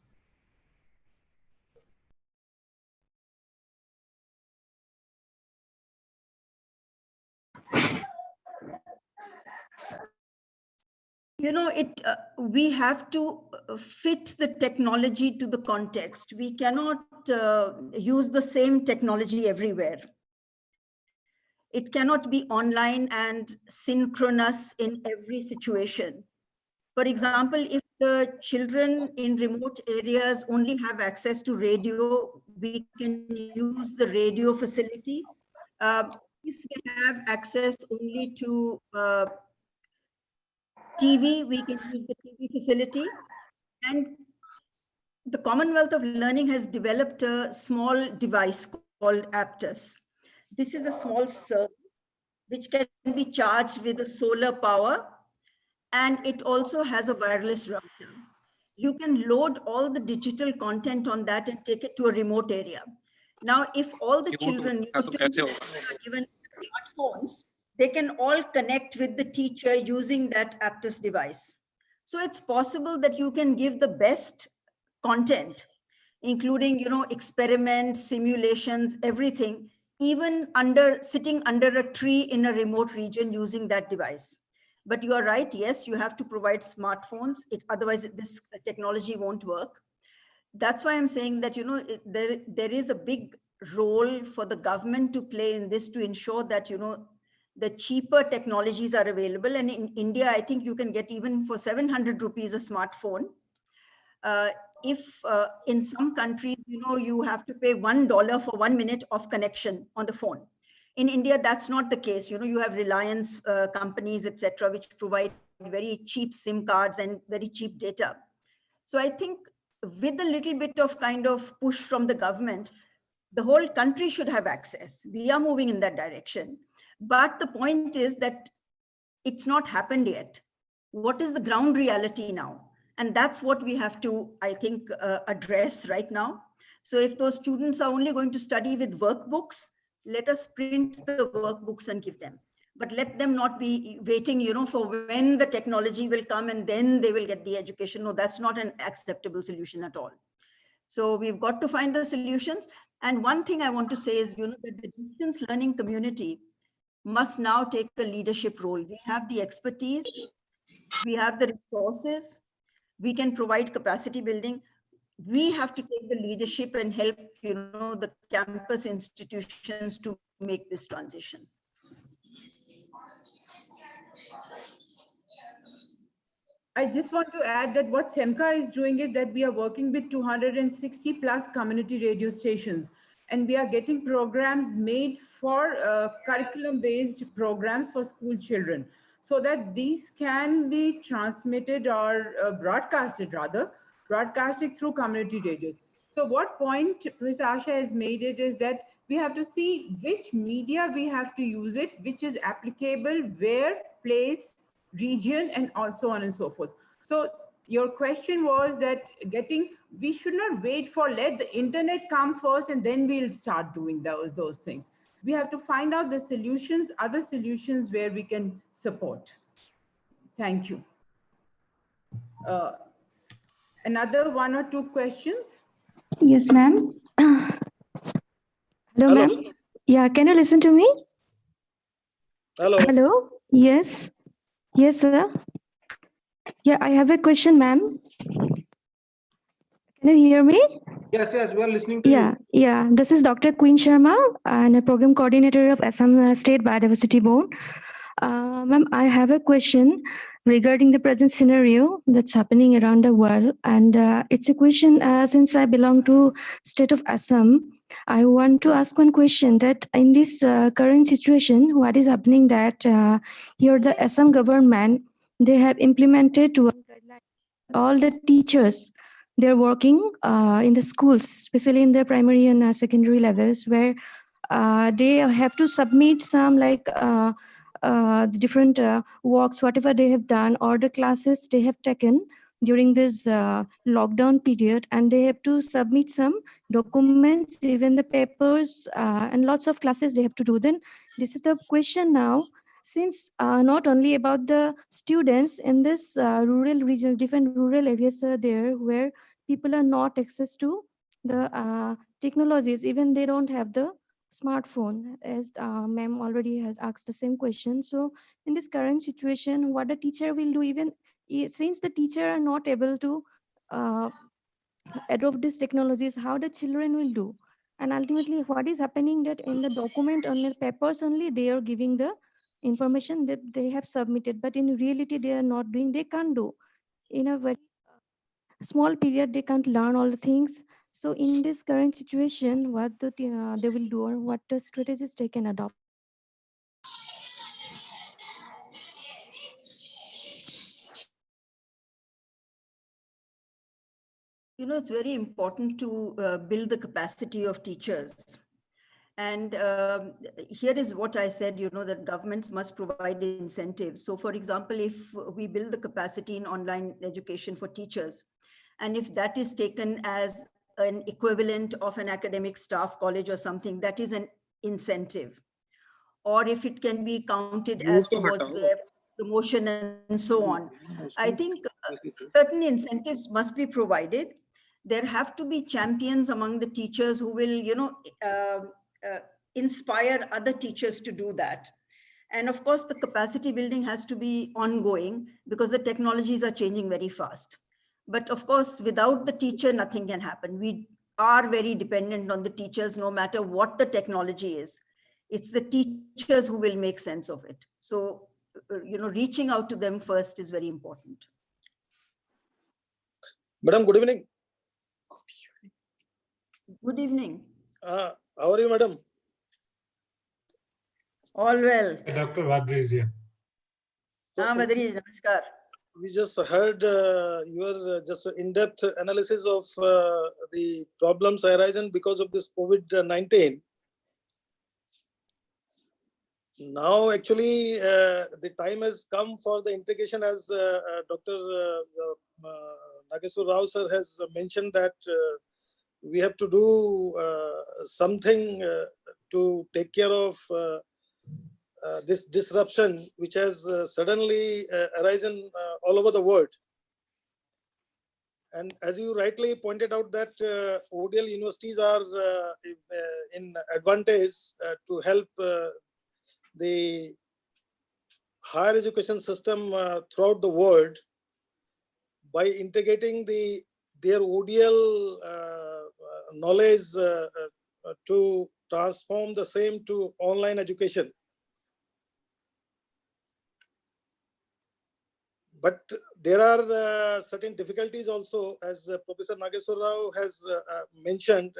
You know, we have to fit the technology to the context. We cannot use the same technology everywhere. It cannot be online and synchronous in every situation. For example, if the children in remote areas only have access to radio, we can use the radio facility. If they have access only to TV, we can use the TV facility. And the Commonwealth of Learning has developed a small device called Aptus. This is a small server which can be charged with a solar power, and it also has a wireless router. You can load all the digital content on that and take it to a remote area. Now, if all the children are given smartphones, they can all connect with the teacher using that Aptus device. So it's possible that you can give the best content, including, you know, experiments, simulations, everything, even sitting under a tree in a remote region using that device. But you are right, yes, you have to provide smartphones. Otherwise, this technology won't work. That's why I'm saying that, you know, there is a big role for the government to play in this to ensure that, you know, the cheaper technologies are available. And in India, I think you can get even for 700 rupees a smartphone. If in some countries, you know, you have to pay $1 for 1 minute of connection on the phone. In India, that's not the case. You know, you have Reliance companies, etc., which provide very cheap SIM cards and very cheap data. So I think with a little bit of kind of push from the government, the whole country should have access. We are moving in that direction. But the point is that it's not happened yet. What is the ground reality now? And that's what we have to, I think, address right now. So if those students are only going to study with workbooks, let us print the workbooks and give them. But let them not be waiting, you know, for when the technology will come and then they will get the education. No, that's not an acceptable solution at all. So we've got to find the solutions. And one thing I want to say is, you know, that the distance learning community must now take a leadership role. We have the expertise, we have the resources, we can provide capacity building. We have to take the leadership and help, you know, the campus institutions to make this transition. I just want to add that what SEMCA is doing is that we are working with 260 plus community radio stations, and we are getting programs made for curriculum-based programs for school children, so that these can be transmitted or broadcasted through community radios. So what point Professor Asha has made it is that we have to see which media we have to use it, which is applicable, where, place, region, and also on and so forth. So your question was that we should not wait for let the internet come first and then we'll start doing those things. We have to find out the solutions, other solutions where we can support. Thank you. Another one or two questions? Yes, ma'am. Hello, ma'am. Yeah, can you listen to me? Hello. Hello. Yes. Yes, sir. Yeah, I have a question, ma'am. Can you hear me? Yes, we are listening to you. Yeah. This is Dr. Queen Sharma, and a program coordinator of Assam State Biodiversity Board. Ma'am, I have a question regarding the present scenario that's happening around the world, and it's a question since I belong to state of Assam. I want to ask one question that in this current situation, what is happening that here the Assam government, they have implemented all the teachers, they're working in the schools, especially in the primary and secondary levels, where they have to submit some like different works, whatever they have done, or the classes they have taken during this lockdown period, and they have to submit some documents, even the papers, and lots of classes they have to do. Then this is the question now, since not only about the students in this rural regions, different rural areas are there where people are not access to the technologies, even they don't have the smartphone, as ma'am already has asked the same question. So in this current situation, what the teacher will do, even since the teacher are not able to adopt these technologies, how the children will do? And ultimately what is happening that in the document, on the papers only, they are giving the information that they have submitted, but in reality they are not doing, they can't do. In a very small period, they can't learn all the things. So in this current situation, what they will do, or what the strategies they can adopt? You know, it's very important to build the capacity of teachers. And here is what I said, you know, that governments must provide incentives. So for example, if we build the capacity in online education for teachers, and if that is taken as an equivalent of an academic staff college or something, that is an incentive. Or if it can be counted as towards their promotion and so on. I think certain incentives must be provided. There have to be champions among the teachers who will, you know, inspire other teachers to do that. And of course, the capacity building has to be ongoing because the technologies are changing very fast. But of course, without the teacher, nothing can happen. We are very dependent on the teachers, no matter what the technology is. It's the teachers who will make sense of it. So, you know, reaching out to them first is very important. Madam, good evening. Good evening. How are you, madam? All well. Dr. Vadri is here. Vadri, namaskar. We just heard your just in-depth analysis of the problems arising because of this COVID-19. Now, actually, the time has come for the integration, as Dr. Nageswar Rao sir has mentioned, that we have to do something to take care of this disruption which has suddenly arisen all over the world. And as you rightly pointed out that ODL universities are in advantage to help the higher education system throughout the world by integrating their ODL knowledge to transform the same to online education. But there are certain difficulties also, as Professor Nageswar Rao has mentioned,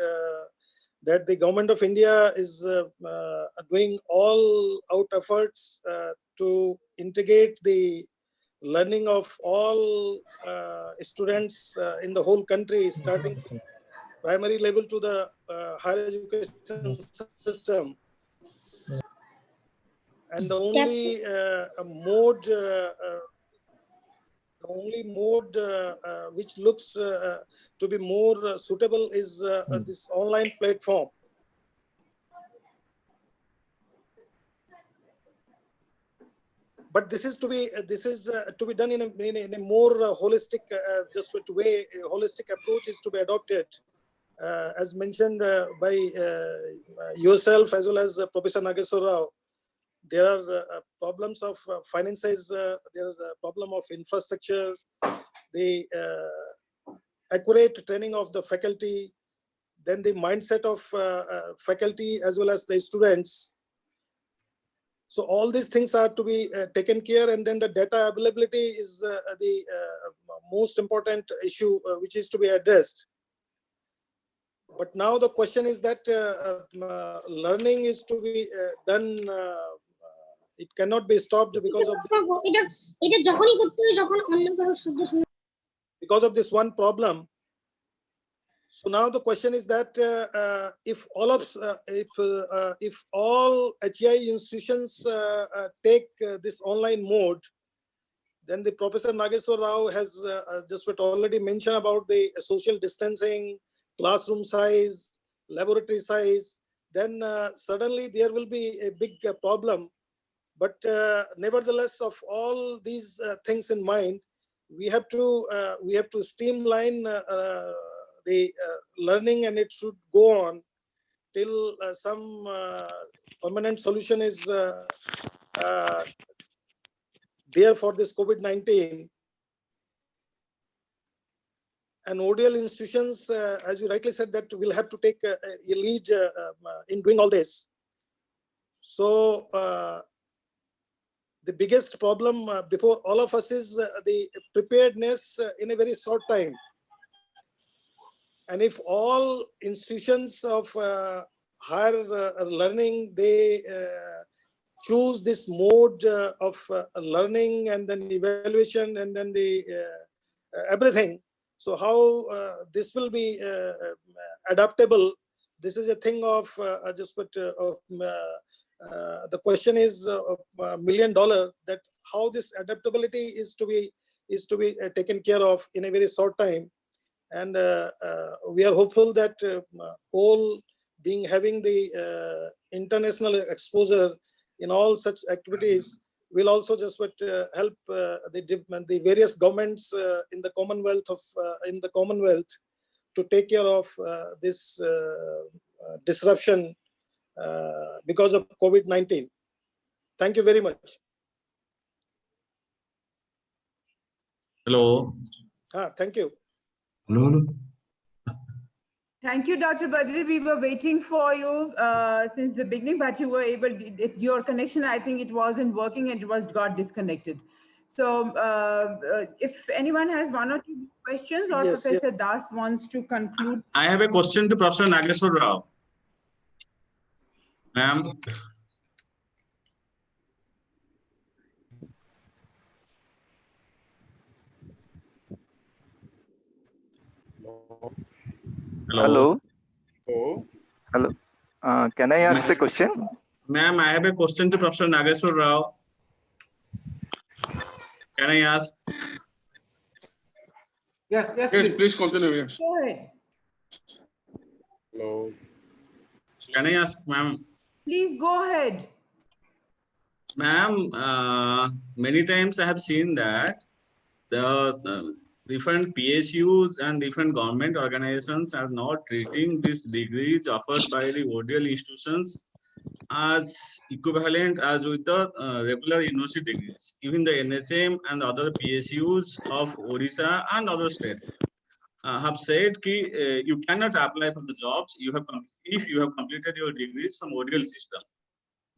that the government of India is doing all out efforts to integrate the learning of all students in the whole country, starting from primary level to the higher education system. And the only mode which looks to be more suitable is this online platform. But this is to be done in a more holistic just way. A holistic approach is to be adopted, as mentioned by yourself as well as Professor Nageswar Rao. There are problems of finances. There is a problem of infrastructure, the accurate training of the faculty, then the mindset of faculty as well as the students. So all these things are to be taken care, and then the data availability is the most important issue which is to be addressed. But now the question is that learning is to be done. It cannot be stopped because of this one problem. So now the question is that if all HEI institutions take this online mode, then the Professor Nageswar Rao has just already mentioned about the social distancing, classroom size, laboratory size. Then suddenly there will be a big problem. But nevertheless, of all these things in mind, we have to streamline the learning, and it should go on till some permanent solution is there for this COVID-19. And ODL institutions, as you rightly said, that will have to take a lead in doing all this. So the biggest problem before all of us is the preparedness in a very short time. And if all institutions of higher learning, they choose this mode of learning and then evaluation and then the everything, so how this will be adaptable? This is a thing of the question is $1 million, that how this adaptability is to be taken care of in a very short time. And we are hopeful that COAL having the international exposure in all such activities will also just help the various governments in the Commonwealth to take care of this disruption because of COVID-19. Thank you very much. Hello. Thank you. Hello. Thank you, Dr. Badri. We were waiting for you since the beginning, but you were able, your connection, I think it wasn't working and it got disconnected. So if anyone has one or two questions, or yes, Professor Das wants to conclude. I have a question to Professor Nageswar Rao. Ma'am. Hello. Hello. Can I ask a question? Ma'am, I have a question to Professor Nageswar Rao. Can I ask? Yes, please continue. Yes. Go ahead. Hello. Can I ask, ma'am? Please go ahead. Ma'am, many times I have seen that the different PSUs and different government organizations are not treating these degrees offered by the ODL institutions as equivalent as with the regular university degrees. Even the NHM and other PSUs of Odisha and other states have said that you cannot apply for the jobs if you have completed your degrees from ODL system.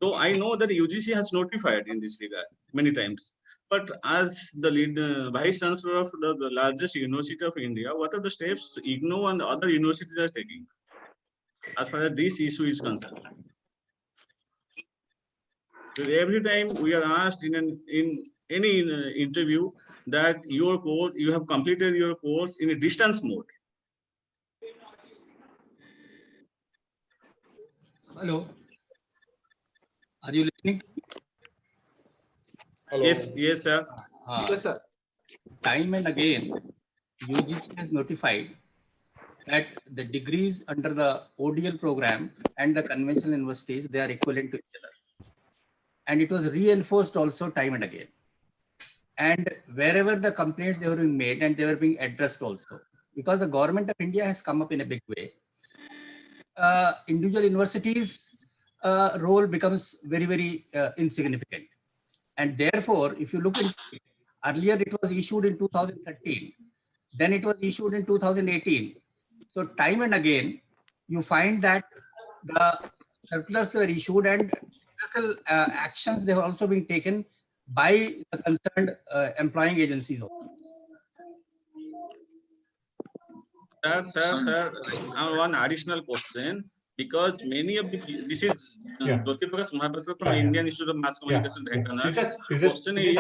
So I know that the UGC has notified in this regard many times. But as the Vice Chancellor of the largest university of India, what are the steps IGNOU and other universities are taking as far as this issue is concerned? Because every time we are asked in any interview that your course, you have completed your course in a distance mode. Hello. Are you listening? Hello. Yes, sir. Yes, sir. Time and again, UGC has notified that the degrees under the ODL program and the conventional universities, they are equivalent to each other. And it was reinforced also time and again. And wherever the complaints they were being made and they were being addressed also, because the government of India has come up in a big way, individual universities' role becomes very, very insignificant. And therefore, if you look at it, earlier it was issued in 2013, then it was issued in 2018. So time and again, you find that the circulars were issued and special actions they were also being taken by the concerned employing agencies also. Sir, one additional question, because many of the, this is Jyoti Prakash Mahapatra from Indian Institute of Mass Communication, Dhanagar. The question is,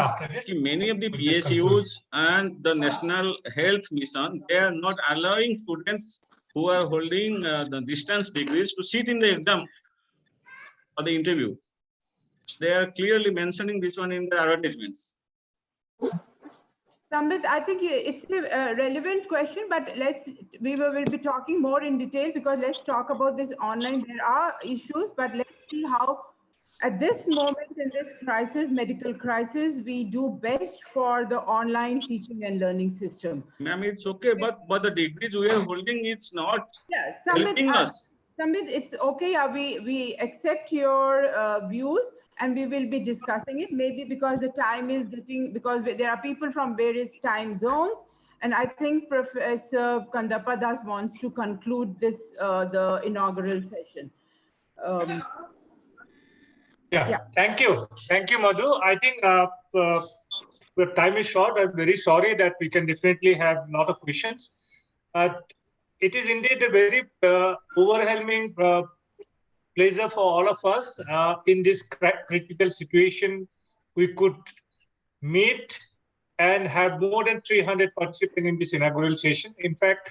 many of the PSUs and the National Health Mission, they are not allowing students who are holding the distance degrees to sit in the exam or the interview. They are clearly mentioning this one in the advertisements. Samrit, I think it's a relevant question, but we will be talking more in detail, because let's talk about this online. There are issues, but let's see how at this moment in this crisis, medical crisis, we do best for the online teaching and learning system. Ma'am, it's okay, but the degrees we are holding, it's not helping us. Samrit, it's okay. We accept your views, and we will be discussing it, maybe because the time is getting, because there are people from various time zones. And I think Professor Kandappa Das wants to conclude this, the inaugural session. Thank you. Thank you, Madhu. I think the time is short. I'm very sorry that we can definitely have a lot of questions. It is indeed a very overwhelming pleasure for all of us in this critical situation. We could meet and have more than 300 participants in this inaugural session. In fact,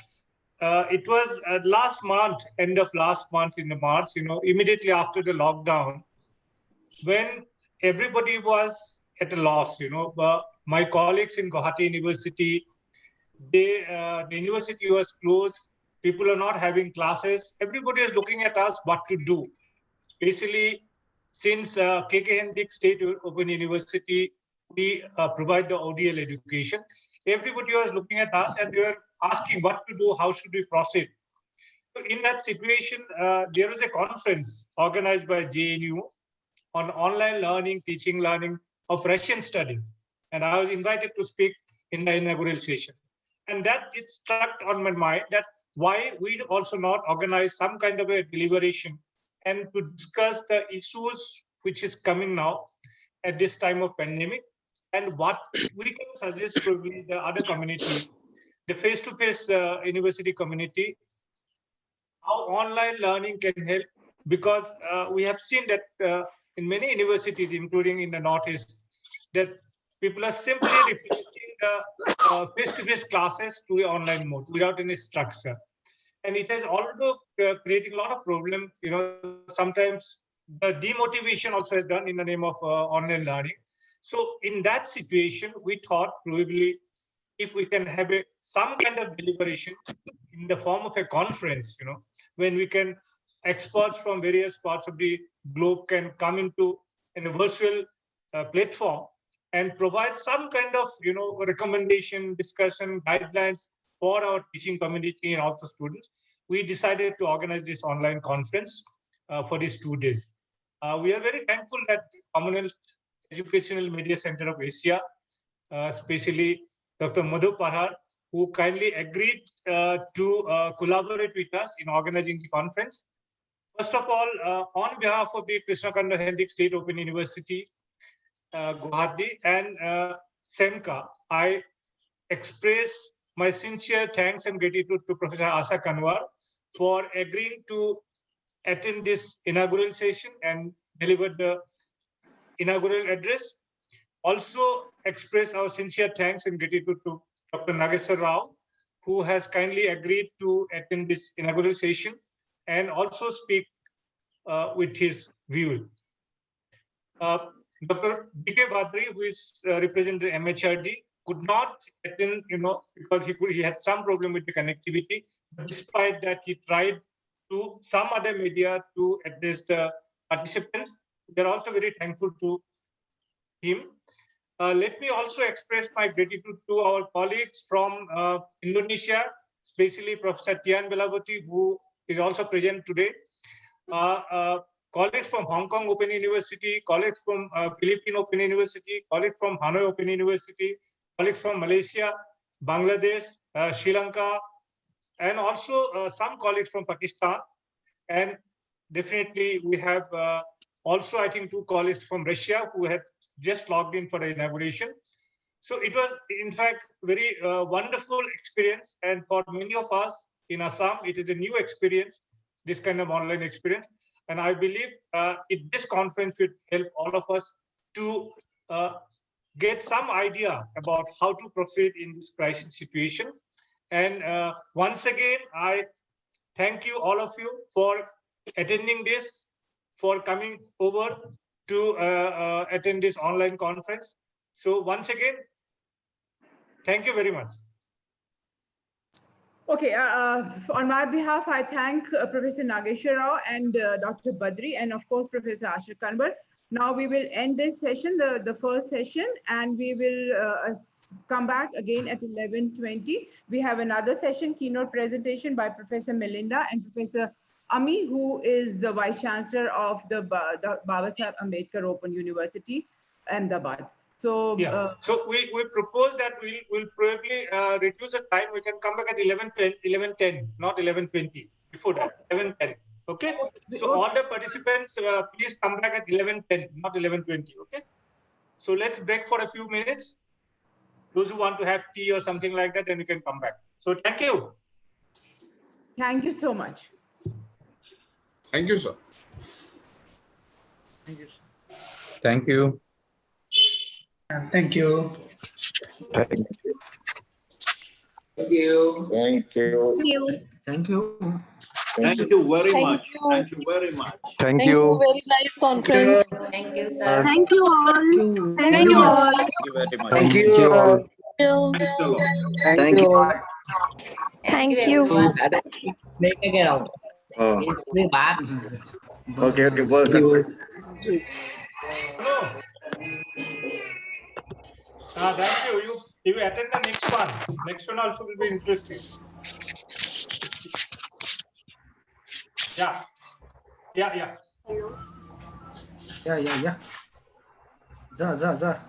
it was last month, end of last month in the March, immediately after the lockdown, when everybody was at a loss. My colleagues in Guwahati University, the university was closed. People are not having classes. Everybody is looking at us what to do. Especially since KK Hendricks State Open University, we provide the ODL education. Everybody was looking at us and they were asking what to do, how should we proceed. So in that situation, there was a conference organized by JNU on online learning, teaching, learning of Russian study. And I was invited to speak in the inaugural session. And that it struck on my mind that why we also not organize some kind of a deliberation and to discuss the issues which is coming now at this time of pandemic, and what we can suggest to the other community, the face-to-face university community, how online learning can help, because we have seen that in many universities, including in the Northeast, that people are simply replacing the face-to-face classes to an online mode without any structure. And it has also creating a lot of problems. Sometimes the demotivation also is done in the name of online learning. So in that situation, we thought probably if we can have some kind of deliberation in the form of a conference, when we can, experts from various parts of the globe can come into a virtual platform and provide some kind of, recommendation, discussion, guidelines for our teaching community and also students. We decided to organize this online conference for these 2 days. We are very thankful that Commonwealth Educational Media Center of Asia, especially Dr. Madhu Parhar, who kindly agreed to collaborate with us in organizing the conference. First of all, on behalf of the Krishnakanda Hendricks State Open University, Guwahati, and SEMCA, I express my sincere thanks and gratitude to Professor Asha Kanwar for agreeing to attend this inaugural session and deliver the inaugural address. Also express our sincere thanks and gratitude to Dr. Nageshwar Rao, who has kindly agreed to attend this inaugural session and also speak with his view. Dr. B.K. Badri, who is representing MHRD, could not attend, because he had some problem with the connectivity. But despite that, he tried to some other media to address the participants. They're also very thankful to him. Let me also express my gratitude to our colleagues from Indonesia, especially Professor Tian Belavati, who is also present today. Colleagues from Hong Kong Open University, colleagues from Philippine Open University, colleagues from Hanoi Open University, colleagues from Malaysia, Bangladesh, Sri Lanka, and also some colleagues from Pakistan. And definitely we have also, I think, 2 colleagues from Russia who had just logged in for the inauguration. So it was, in fact, very wonderful experience. And for many of us in Assam, it is a new experience, this kind of online experience. And I believe this conference will help all of us to get some idea about how to proceed in this crisis situation. And once again, I thank you, all of you, for attending this, for coming over to attend this online conference. So once again, thank you very much. Okay, on my behalf, I thank Professor Nageshwar Rao and Dr. Badri, and of course, Professor Asha Kanwar. Now we will end this session, the first session, and we will come back again at 11:20. We have another session, keynote presentation by Professor Melinda and Professor Ami, who is the Vice Chancellor of the Babasaheb Ambedkar Open University, Ahmedabad. So, so we propose that we'll probably reduce the time. We can come back at 11:10, not 11:20. Before that, 11:10. Okay. So all the participants, please come back at 11:10, not 11:20. Okay. So let's break for a few minutes. Those who want to have tea or something like that, then we can come back. So thank you. Thank you so much. Thank you, sir. Thank you. Thank you. Thank you. Thank you. Thank you. Thank you. Thank you. Thank you very Thank much. you. Thank you very much. Thank you. Very nice conference. Thank you, sir. Thank you all. Thank you all. Thank you very much. Thank you all. Thanks a lot. Thank you all. Thank you. Oh. Okay, well done. No. Thank you. You attend the next one. Next one also will be interesting. Yeah. Yeah. Za.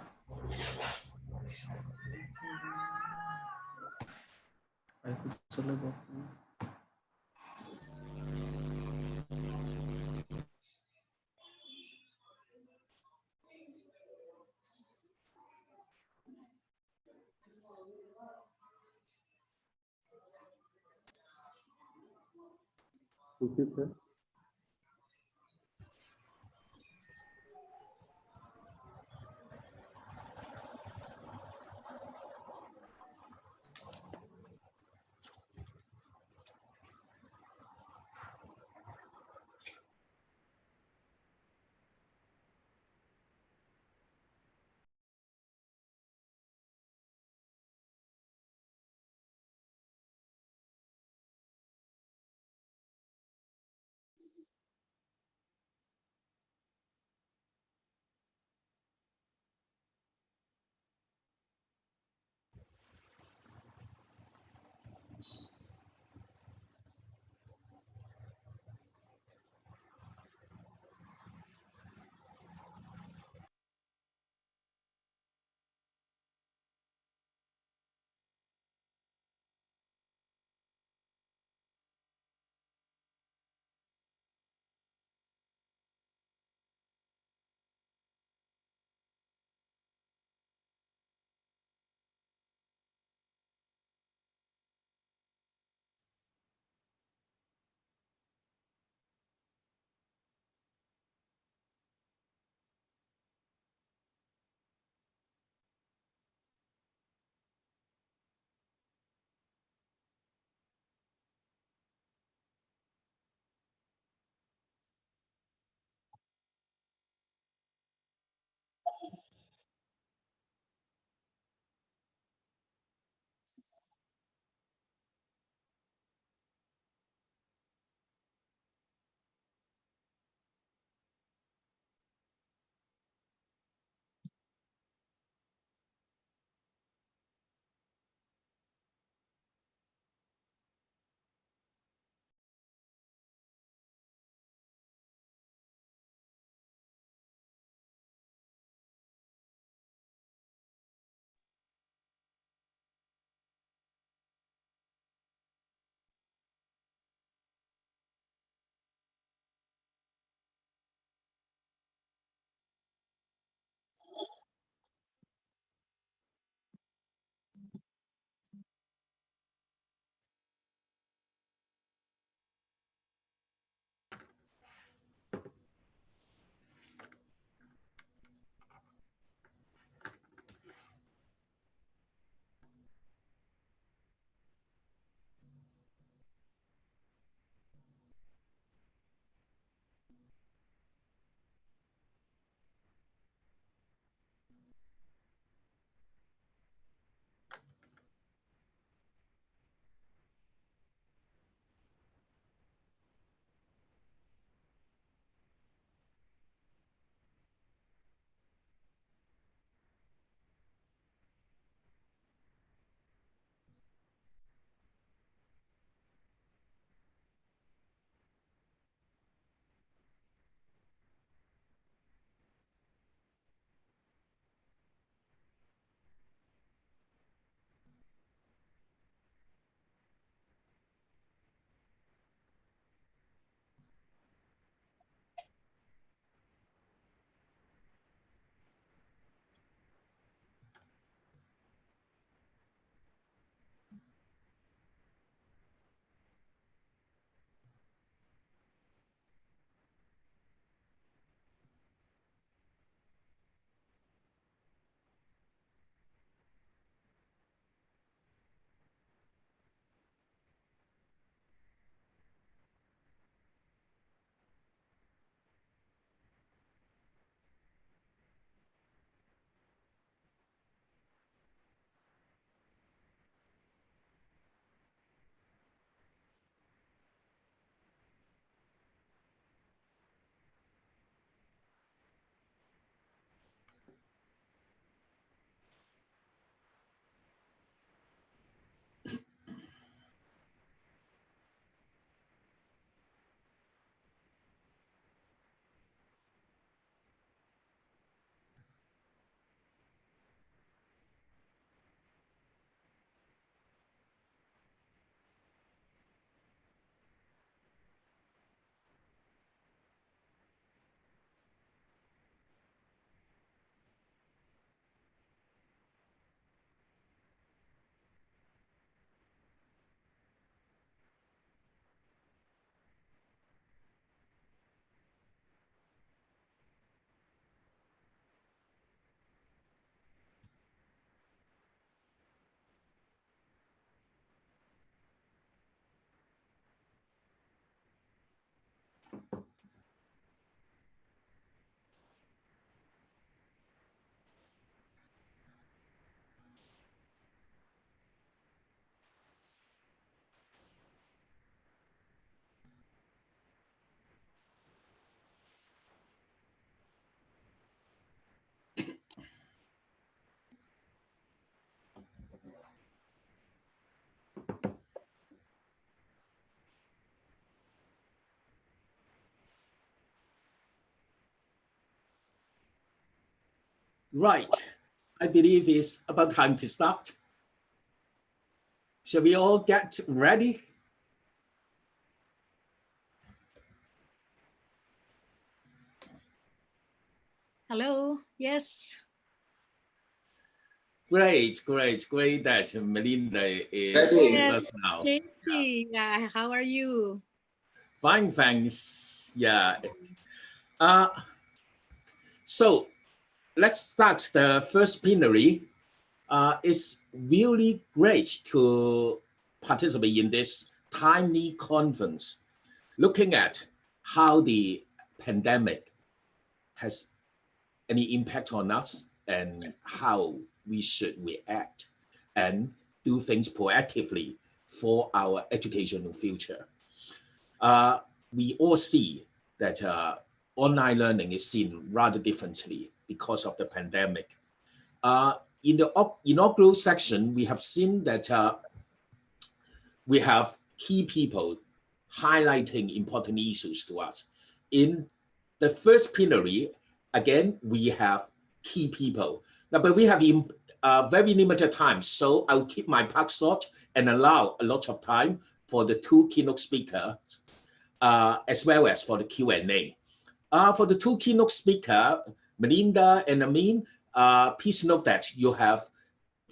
Right. I believe it's about time to start. Shall we all get ready? Hello. Yes. Great that Melinda is with us now. Casey, how are you? Fine, thanks. Yeah. So let's start the first plenary. It's really great to participate in this timely conference, looking at how the pandemic has any impact on us and how we should react and do things proactively for our educational future. We all see that online learning is seen rather differently because of the pandemic. In the inaugural section, we have seen that we have key people highlighting important issues to us. In the first plenary, again, we have key people. Now, but we have very limited time, so I'll keep my part short and allow a lot of time for the two keynote speakers, as well as for the Q&A. For the two keynote speakers, Melinda and Amin, please note that you have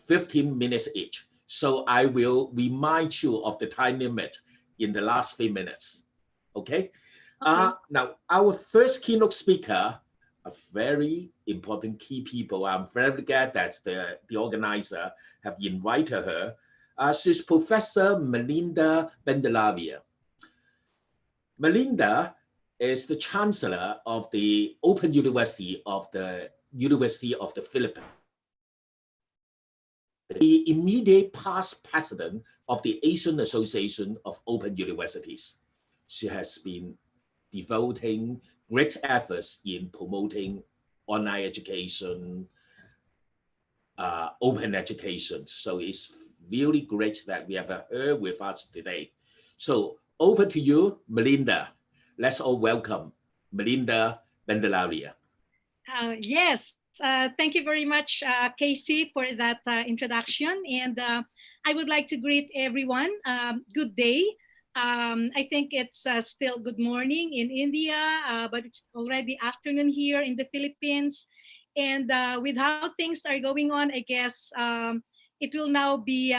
15 minutes each. So I will remind you of the time limit in the last 3 minutes. Okay? Now, our first keynote speaker, a very important key people. I'm very glad that the organizer have invited her. She's Professor Melinda Bandelaria. Melinda is the Chancellor of the Open University of the Philippines, the immediate past president of the Asian Association of Open Universities. She has been devoting great efforts in promoting online education, open education. So it's really great that we have her with us today. So over to you, Melinda. Let's all welcome Melinda Bandelaria. Yes, thank you very much, Casey, for that introduction. And I would like to greet everyone. Good day. I think it's still good morning in India, but it's already afternoon here in the Philippines. And with how things are going on, I guess it will now be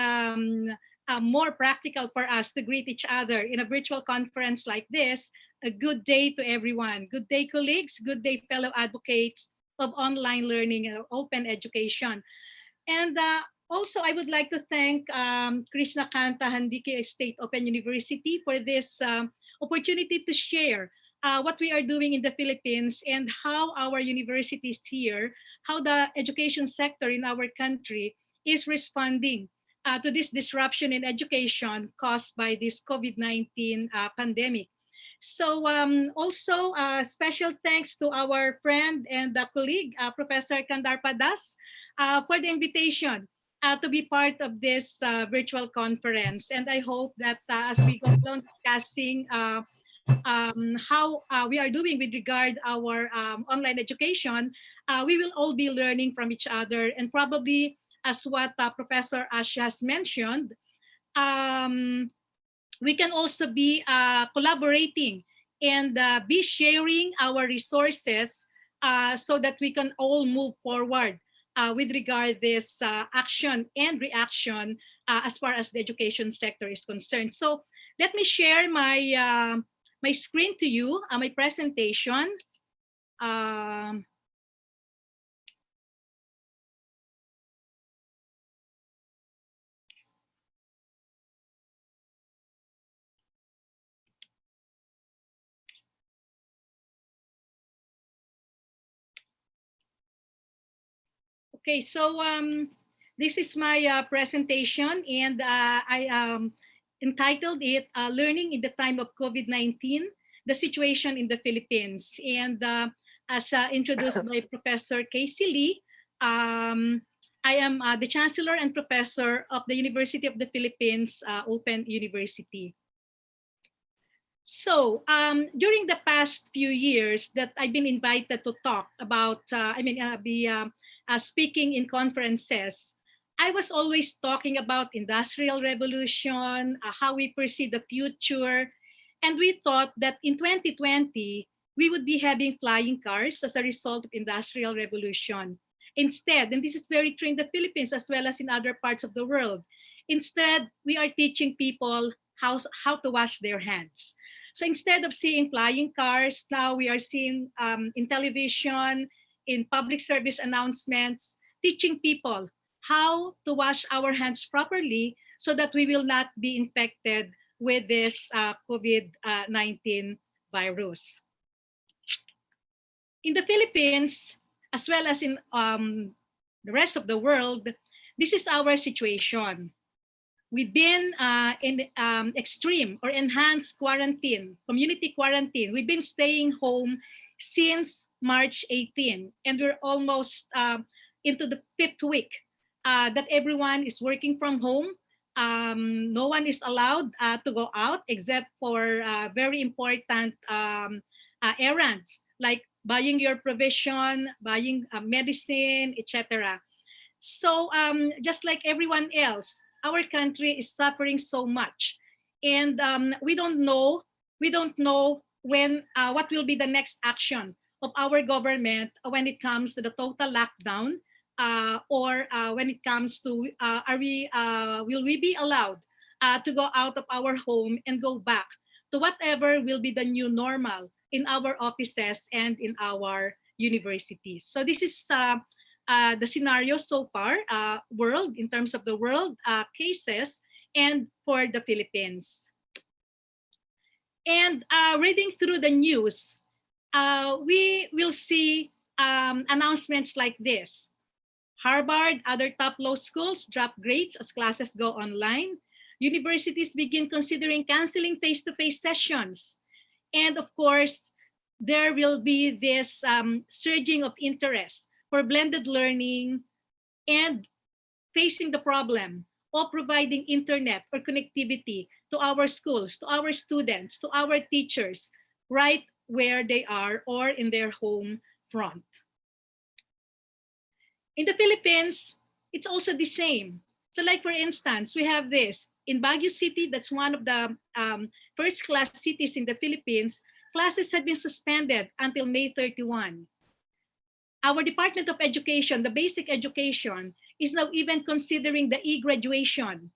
more practical for us to greet each other in a virtual conference like this. A good day to everyone. Good day, colleagues. Good day, fellow advocates of online learning and open education. And also, I would like to thank Krishnakanta Handike State Open University for this opportunity to share what we are doing in the Philippines and how our universities here, how the education sector in our country is responding to this disruption in education caused by this COVID-19 pandemic. So also special thanks to our friend and colleague, Professor Kandarpa Das, for the invitation to be part of this virtual conference. And I hope that as we go on discussing how we are doing with regard our online education, we will all be learning from each other. And probably, as what Professor Ash has mentioned, we can also be collaborating and be sharing our resources so that we can all move forward with regard this action and reaction as far as the education sector is concerned. So let me share my my screen to you, my presentation. Okay, so this is my presentation, and I entitled it Learning in the Time of COVID-19, the Situation in the Philippines. And as introduced by Professor Casey Lee, I am the Chancellor and Professor of the University of the Philippines Open University. So during the past few years that I've been invited to talk about, speaking in conferences, I was always talking about industrial revolution, how we perceive the future. And we thought that in 2020, we would be having flying cars as a result of industrial revolution. Instead, and this is very true in the Philippines as well as in other parts of the world, instead, we are teaching people how to wash their hands. So instead of seeing flying cars, now we are seeing in television, in public service announcements, teaching people how to wash our hands properly so that we will not be infected with this COVID-19 virus. In the Philippines, as well as in the rest of the world, this is our situation. We've been in extreme or enhanced quarantine, community quarantine. We've been staying home since March 18, and we're almost into the 5th week that everyone is working from home. No one is allowed to go out except for very important errands like buying your provision, buying medicine, etc. So just like everyone else, our country is suffering so much, and we don't know when what will be the next action of our government when it comes to the total lockdown, or when it comes to will we be allowed to go out of our home and go back to whatever will be the new normal in our offices and in our universities. So this is the scenario so far, world, in terms of the world cases, and for the Philippines. And reading through the news, we will see announcements like this. Harvard, other top law schools drop grades as classes go online. Universities begin considering canceling face-to-face sessions. And of course, there will be this surging of interest for blended learning and facing the problem of providing internet or connectivity to our schools, to our students, to our teachers, right where they are or in their home front. In the Philippines, it's also the same. So like for instance, we have this in Baguio City, that's one of the first-class cities in the Philippines. Classes have been suspended until May 31. Our Department of Education, the basic education, is now even considering the e-graduation.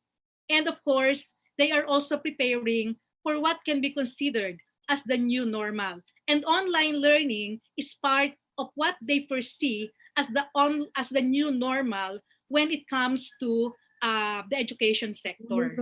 And of course, they are also preparing for what can be considered as the new normal. And online learning is part of what they foresee as the new normal when it comes to the education sector.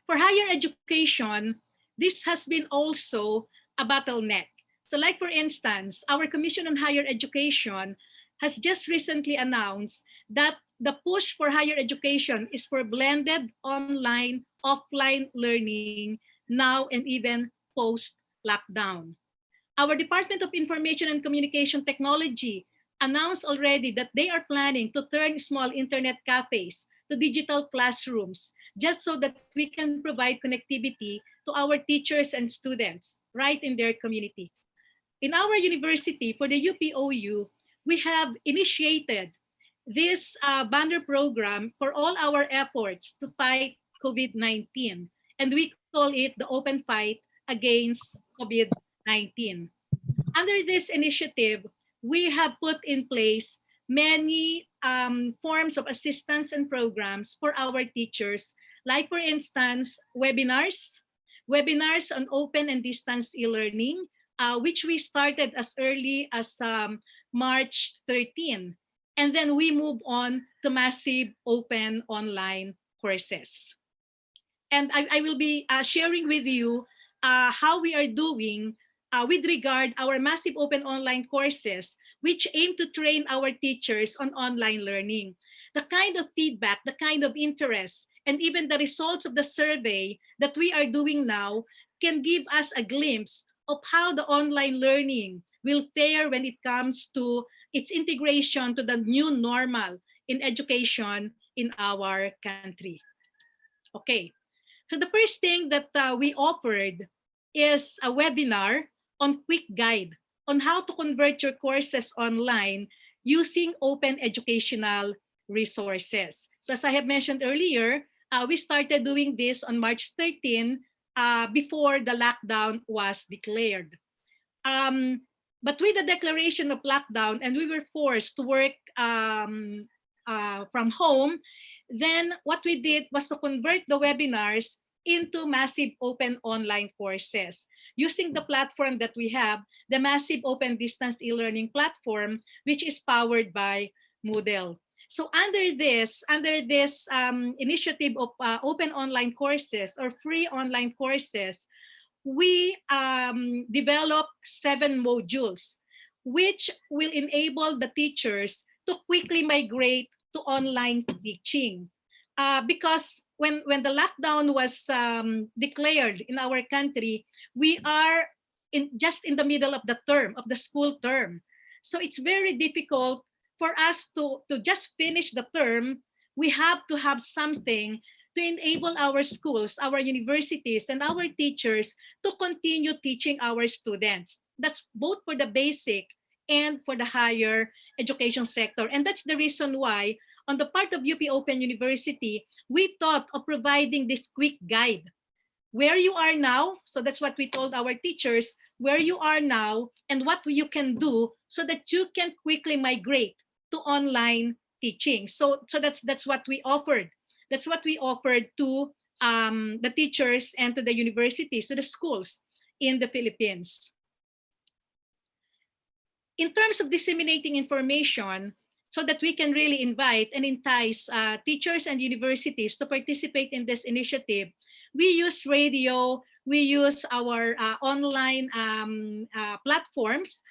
For higher education, this has been also a bottleneck. So like for instance, our Commission on Higher Education has just recently announced that the push for higher education is for blended online, offline learning now and even post-lockdown. Our Department of Information and Communication Technology announced already that they are planning to turn small internet cafes to digital classrooms just so that we can provide connectivity to our teachers and students right in their community. In our university, for the UPOU, we have initiated this banner program for all our efforts to fight COVID-19, and we call it the Open Fight Against COVID-19. Under this initiative, we have put in place many forms of assistance and programs for our teachers, like for instance, webinars on open and distance e-learning, which we started as early as March 13. And then we move on to massive open online courses. And I will be sharing with you how we are doing with regard our massive open online courses, which aim to train our teachers on online learning. The kind of feedback, the kind of interest, and even the results of the survey that we are doing now can give us a glimpse of how the online learning will fare when it comes to its integration to the new normal in education in our country. Okay, so the first thing that we offered is a webinar on quick guide on how to convert your courses online using open educational resources. So as I have mentioned earlier, we started doing this on March 13 before the lockdown was declared. But with the declaration of lockdown and we were forced to work from home, then what we did was to convert the webinars into massive open online courses using the platform that we have, the massive open distance e-learning platform, which is powered by Moodle. So under this initiative of open online courses or free online courses, we developed 7 modules, which will enable the teachers to quickly migrate to online teaching. Because when the lockdown was declared in our country, we are just in the middle of the term, of the school term. So it's very difficult for us to just finish the term. We have to have something to enable our schools, our universities, and our teachers to continue teaching our students. That's both for the basic and for the higher education sector. And that's the reason why on the part of UP Open University, we thought of providing this quick guide. Where you are now, so that's what we told our teachers, where you are now and what you can do so that you can quickly migrate to online teaching. So that's what we offered. That's what we offered to the teachers and to the universities, to the schools in the Philippines. In terms of disseminating information, so that we can really invite and entice teachers and universities to participate in this initiative, we use radio, we use our online platforms,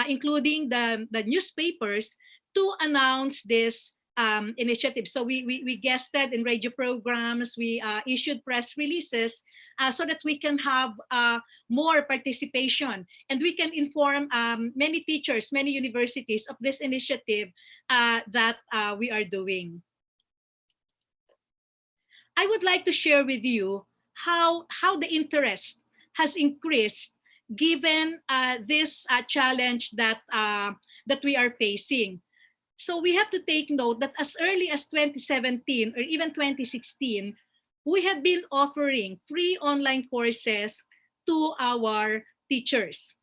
including the newspapers, to announce this initiative. So we guested in radio programs, we issued press releases so that we can have more participation and we can inform many teachers, many universities of this initiative that we are doing. I would like to share with you how the interest has increased given this challenge that we are facing. So we have to take note that as early as 2017 or even 2016, we have been offering free online courses to our teachers.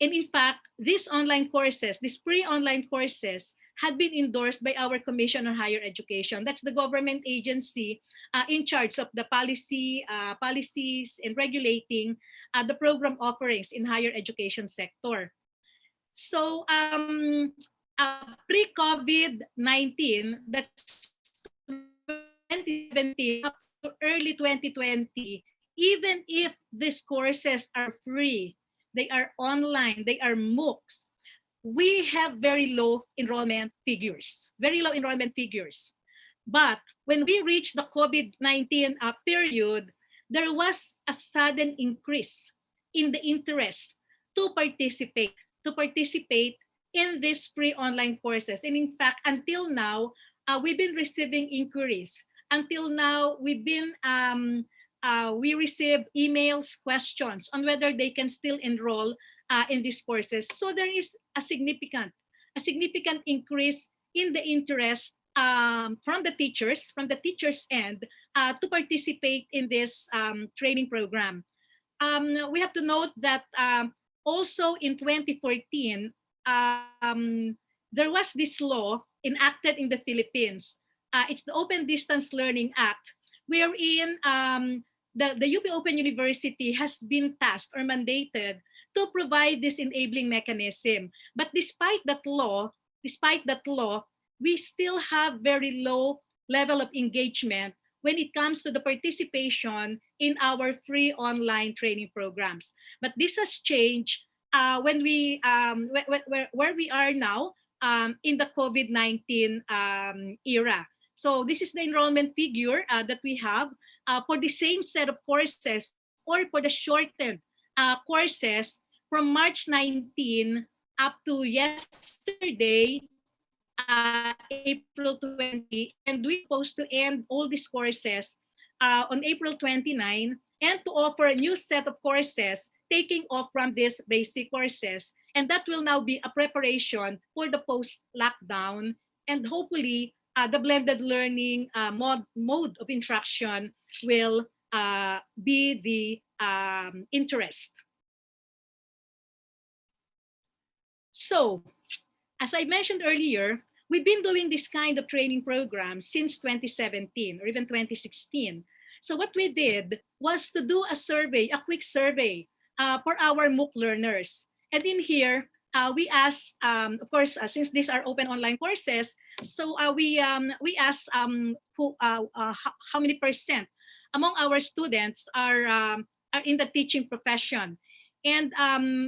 And in fact, these online courses, these free online courses, had been endorsed by our Commission on Higher Education. That's the government agency in charge of the policies and regulating the program offerings in higher education sector. So pre-COVID-19, that's 2017 up to early 2020, even if these courses are free, they are online, they are MOOCs, we have very low enrollment figures, But when we reached the COVID-19 period, there was a sudden increase in the interest to participate in these free online courses. And in fact, until now, we've been receiving inquiries. Until now, we've been we receive emails, questions on whether they can still enroll in these courses. So there is a significant increase in the interest from the teachers end to participate in this training program. We have to note that also in 2014, there was this law enacted in the Philippines. It's the Open Distance Learning Act, wherein the UP Open University has been tasked or mandated to provide this enabling mechanism. But despite that law, we still have very low level of engagement when it comes to the participation in our free online training programs. But this has changed when we where we are now in the COVID-19 era. So this is the enrollment figure that we have for the same set of courses or for the shortened courses from March 19 up to yesterday, April 20, and we're supposed to end all these courses on April 29 and to offer a new set of courses taking off from these basic courses. And that will now be a preparation for the post-lockdown, and hopefully the blended learning mode of instruction will be the interest. So, as I mentioned earlier, we've been doing this kind of training program since 2017 or even 2016. So what we did was to do a survey, a quick survey for our MOOC learners. And in here, we asked, of course, since these are open online courses, so we asked how many percent among our students are in the teaching profession. And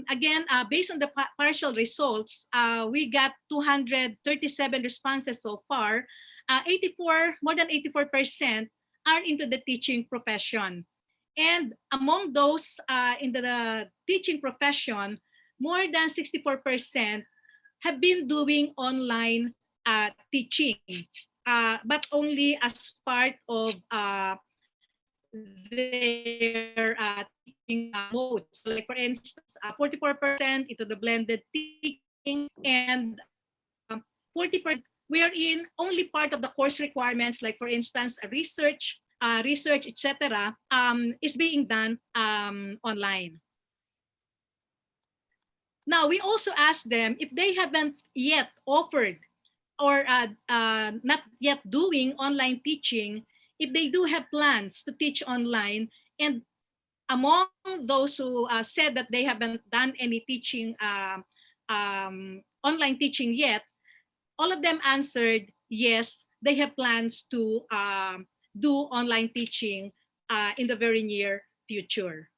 again, based on the partial results, we got 237 responses so far. More than 84% are into the teaching profession. And among those in the teaching profession, more than 64% have been doing online teaching, but only as part of their teaching mode. So like for instance, 44% into the blended teaching, and 40% wherein only part of the course requirements, like for instance, research, etc., is being done online. Now, we also asked them if they haven't yet offered or not yet doing online teaching, if they do have plans to teach online. And among those who said that they haven't done any teaching, online teaching yet, all of them answered yes, they have plans to do online teaching in the very near future.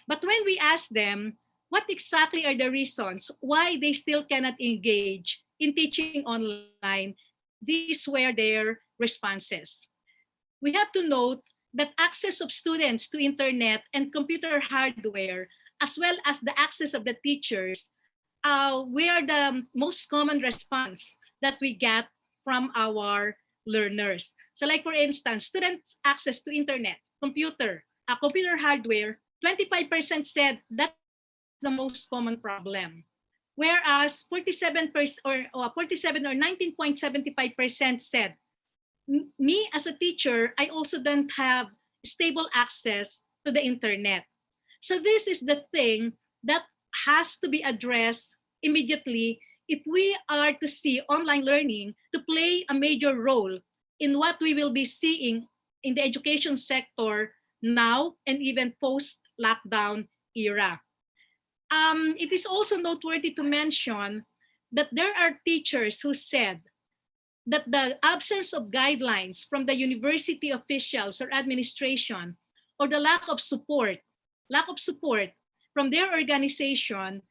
But when we asked them, what exactly are the reasons why they still cannot engage in teaching online, these were their responses. We have to note that access of students to internet and computer hardware, as well as the access of the teachers, were the most common response that we get from our learners. So like for instance, students' access to internet, computer hardware, 25% said that's the most common problem. Whereas 47% or 19.75% said, me as a teacher, I also don't have stable access to the internet. So this is the thing that has to be addressed immediately if we are to see online learning to play a major role in what we will be seeing in the education sector now and even post-lockdown era. It is also noteworthy to mention that there are teachers who said that the absence of guidelines from the university officials or administration, or the lack of support from their organization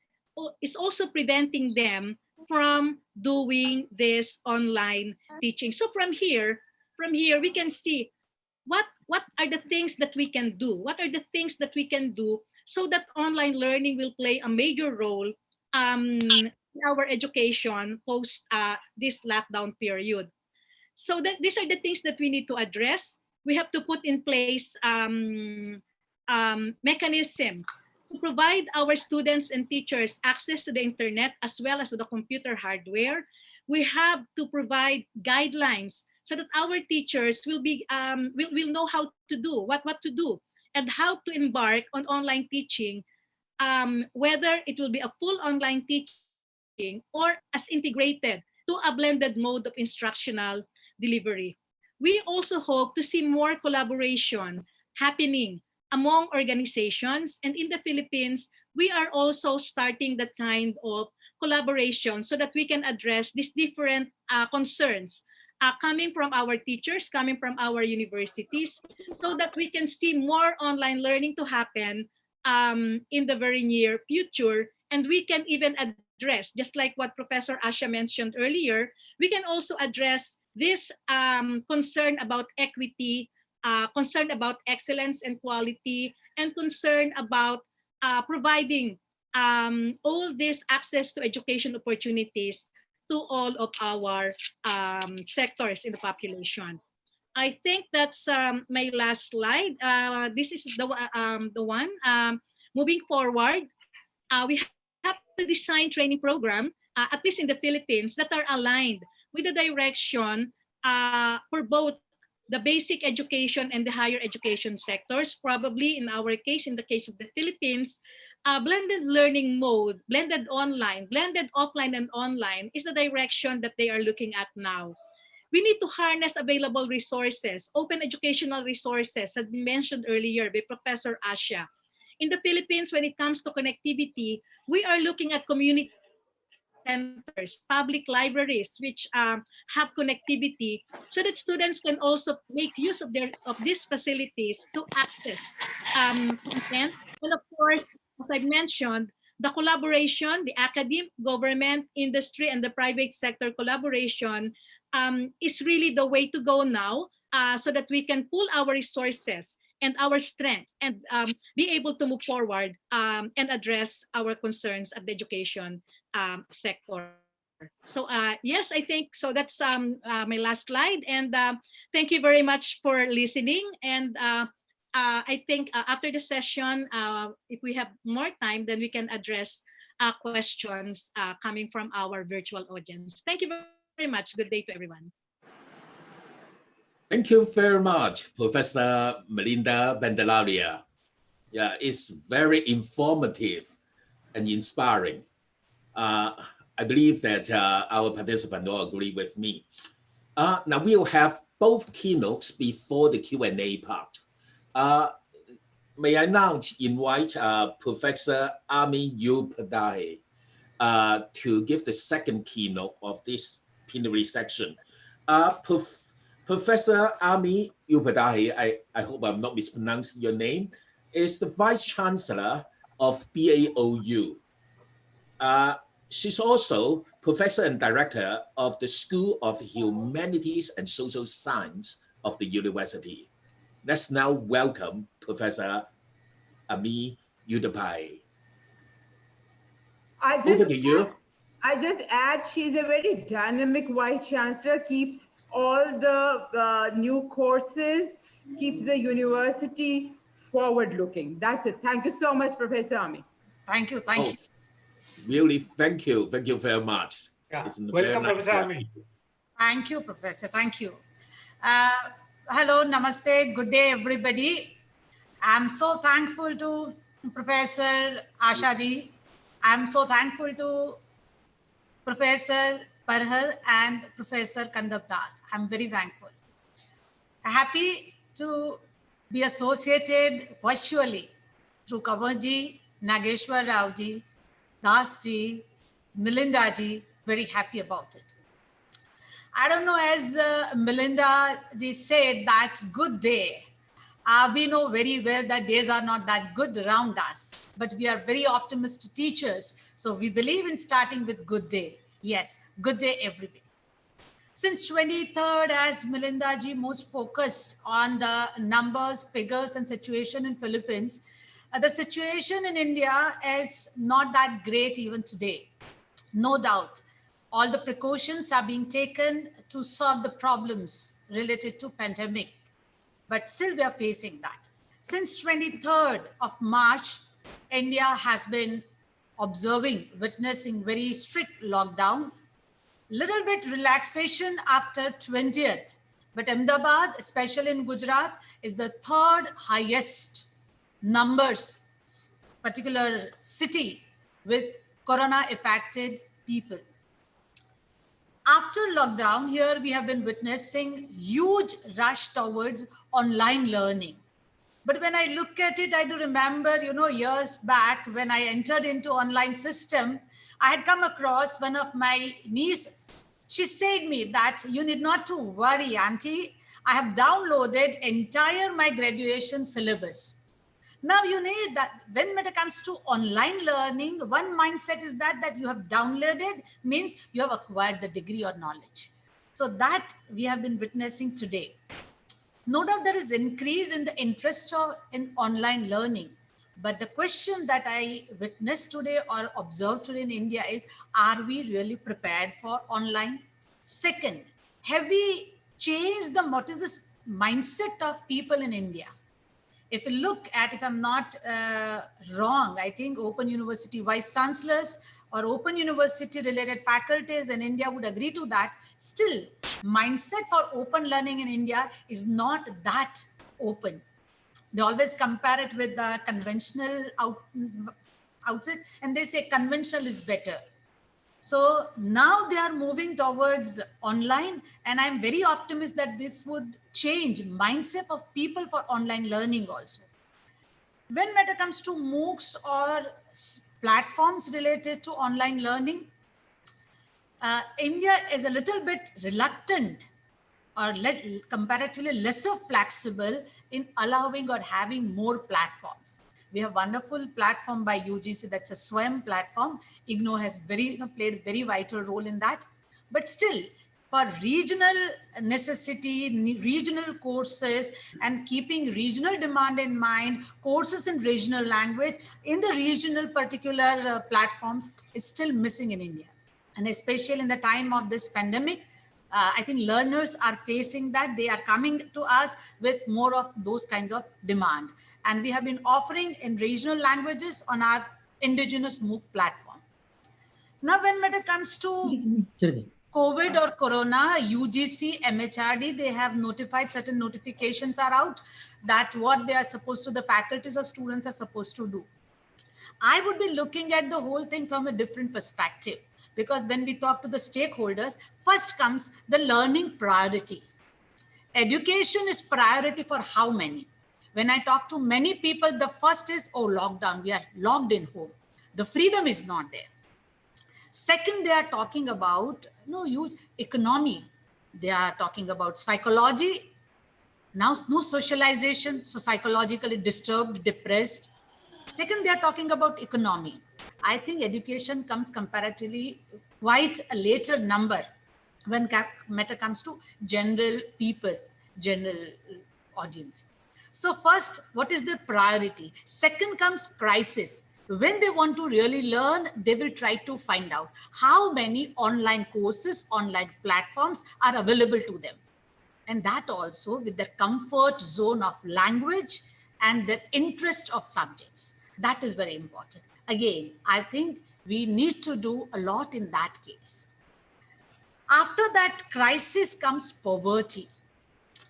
is also preventing them from doing this online teaching. So from here we can see what are the things that we can do? What are the things that we can do so that online learning will play a major role in our education post this lockdown period? So these are the things that we need to address. We have to put in place mechanism to provide our students and teachers access to the internet as well as to the computer hardware. We have to provide guidelines so that our teachers will be will know how to do what to do and how to embark on online teaching, whether it will be a full online teaching or as integrated to a blended mode of instructional delivery. We also hope to see more collaboration happening among organizations, and in the Philippines, we are also starting that kind of collaboration so that we can address these different concerns coming from our teachers, coming from our universities, so that we can see more online learning to happen in the very near future. And we can even address, just like what Professor Asha mentioned earlier, we can also address this concern about equity, concern about excellence and quality, and concern about providing all this access to education opportunities to all of our sectors in the population. I think that's my last slide. This is the one. Moving forward, we have design training program, at least in the Philippines, that are aligned with the direction for both the basic education and the higher education sectors. Probably in our case, in the case of the Philippines, blended learning mode, blended online, blended offline and online is the direction that they are looking at now. We need to harness available resources, open educational resources, as mentioned earlier by Professor Asha. In the Philippines, when it comes to connectivity, we are looking at community centers, public libraries, which have connectivity, so that students can also make use of these facilities to access content. And of course, as I mentioned, the collaboration, the academic, government, industry, and the private sector collaboration is really the way to go now, so that we can pool our resources and our strength and be able to move forward and address our concerns at the education sector. So yes, I think so. That's my last slide, and thank you very much for listening. And I think after the session, if we have more time, then we can address questions coming from our virtual audience. Thank you very much. Good day to everyone. Thank you very much, Professor Melinda Bandelaria. Yeah, it's very informative and inspiring. I believe that our participants will agree with me. Now we'll have both keynotes before the Q&A part. May I now invite Professor Ami Upadhyay to give the second keynote of this plenary section. Professor Ami Upadhyay, I hope I'm not mispronouncing your name, is the Vice Chancellor of BAOU. She's also Professor and Director of the School of Humanities and Social Science of the university. Let's now welcome Professor Ami Upadhyay. Over to you. I just add, she's a very dynamic Vice Chancellor, keeps all the new courses, keeps the university forward looking. That's it. Thank you so much, Professor Ami. Thank you. Thank you. Really, thank you. Thank you very much. Yeah. Welcome, Professor Ami. Thank you, Professor. Thank you. Hello, namaste. Good day, everybody. I'm so thankful to Professor Asha ji. I'm so thankful to Professor Parhar and Professor Kandap Das. I'm very thankful. Happy to be associated virtually through Kanwar ji, Nageshwar Rao ji, Das ji, Melinda ji. Very happy about it. I don't know, as Melinda ji said, that good day. We know very well that days are not that good around us, but we are very optimistic teachers. So we believe in starting with good day. Yes, good day every day. Since 23rd, as Melinda ji most focused on the numbers, figures, and situation in Philippines, the situation in India is not that great even today. No doubt, all the precautions are being taken to solve the problems related to pandemic, but still we are facing that. Since 23rd of March, India has been witnessing very strict lockdown, little bit relaxation after 20th, but Ahmedabad, especially in Gujarat, is the third highest numbers, particular city with corona affected people. After lockdown, here we have been witnessing huge rush towards online learning. But when I look at it, I do remember, years back when I entered into online system, I had come across one of my nieces. She said me that you need not to worry, auntie. I have downloaded entire my graduation syllabus. Now you need that when it comes to online learning, one mindset is that you have downloaded means you have acquired the degree or knowledge. So that we have been witnessing today. No doubt there is increase in the interest in online learning. But the question that I witnessed today or observed today in India is, are we really prepared for online? Second, have we changed what is this mindset of people in India? if you look at, if I'm not wrong, I think Open University Vice Chancellors or Open University related faculties in India would agree to that. Still, mindset for open learning in India is not that open. They always compare it with the conventional outset, and they say conventional is better. So now they are moving towards online, and I'm very optimistic that this would change mindset of people for online learning also. When it comes to MOOCs or platforms related to online learning, India is a little bit reluctant or comparatively lesser flexible in allowing or having more platforms. We have wonderful platform by UGC, that's a SWAYAM platform. IGNOU has played a very vital role in that. But still, for regional necessity, regional courses, and keeping regional demand in mind, courses in regional language, in the regional particular platforms is still missing in India. And especially in the time of this pandemic, I think learners are facing that. They are coming to us with more of those kinds of demand. And we have been offering in regional languages on our indigenous MOOC platform. Now, when it comes to COVID or Corona, UGC, MHRD, they have notified, certain notifications are out that what they are supposed to, the faculties or students are supposed to do. I would be looking at the whole thing from a different perspective. Because when we talk to the stakeholders, first comes the learning priority. Education is priority for how many? When I talk to many people, the first is, oh, lockdown, we are locked in home. The freedom is not there. Second, they are talking about huge economy. They are talking about psychology. Now, no socialization, so psychologically disturbed, depressed. Second, they are talking about economy. I think education comes comparatively quite a later number when matter comes to general people, general audience. So first, what is the priority? Second comes crisis. When they want to really learn, they will try to find out how many online courses, online platforms are available to them. And that also with the comfort zone of language and the interest of subjects. That is very important. Again, I think we need to do a lot in that case. After that crisis comes poverty.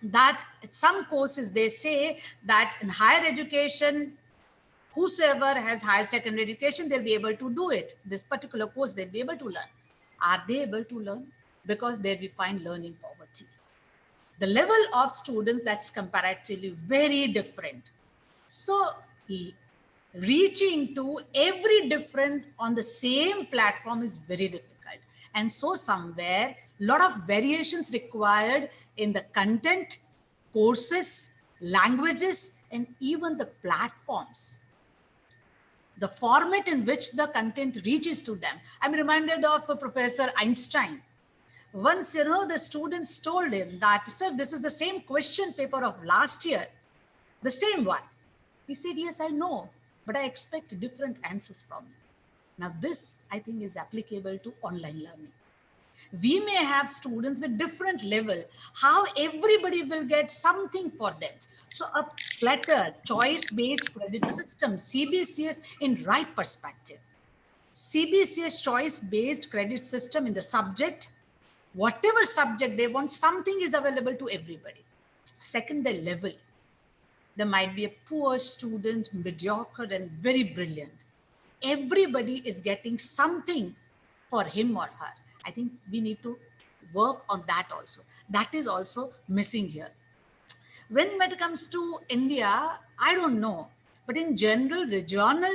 That some courses, they say that in higher education, whosoever has higher secondary education, they'll be able to do it. This particular course, they'll be able to learn. Are they able to learn? Because there we find learning poverty. The level of students, that's comparatively very different. So reaching to every different on the same platform is very difficult. And so somewhere, a lot of variations required in the content, courses, languages, and even the platforms. The format in which the content reaches to them. I'm reminded of Professor Einstein. Once, the students told him that, sir, this is the same question paper of last year, the same one. He said, yes, I know, but I expect different answers from you. Now this, I think, is applicable to online learning. We may have students with different level, how everybody will get something for them. So a flatter, choice-based credit system, CBCS in right perspective. CBCS choice-based credit system in the subject, whatever subject they want, something is available to everybody. Second, the level. There might be a poor student, mediocre and very brilliant. Everybody is getting something for him or her. I think we need to work on that also. That is also missing here. When it comes to India, I don't know, but in general, regional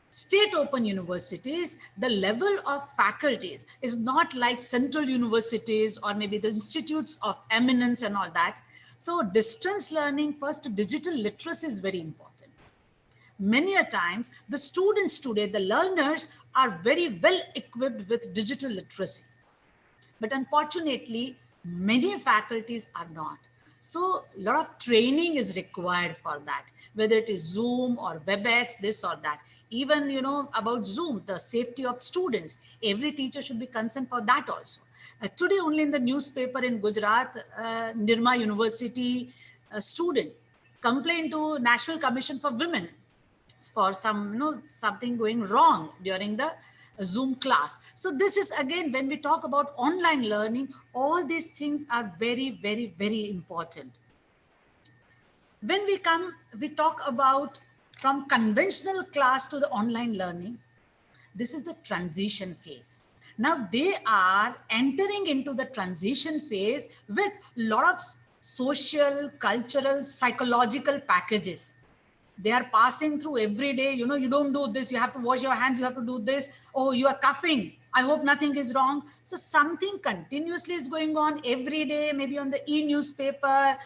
state open universities, the level of faculties is not like central universities or maybe the institutes of eminence and all that. So distance learning, first, digital literacy is very important. Many a times, the students today, the learners are very well equipped with digital literacy. But unfortunately, many faculties are not. So a lot of training is required for that, whether it is Zoom or WebEx, this or that. Even, about Zoom, the safety of students, every teacher should be concerned for that also. Today, only in the newspaper in Gujarat, Nirma University student complain to National Commission for Women for some, something going wrong during the Zoom class. So this is, again, when we talk about online learning, all these things are very, very, very important. When we talk about from conventional class to the online learning, this is the transition phase. Now they are entering into the transition phase with a lot of social, cultural, psychological packages. They are passing through every day, you don't do this, you have to wash your hands, you have to do this. Oh, you are coughing, I hope nothing is wrong. So something continuously is going on every day, maybe on the e-newspaper,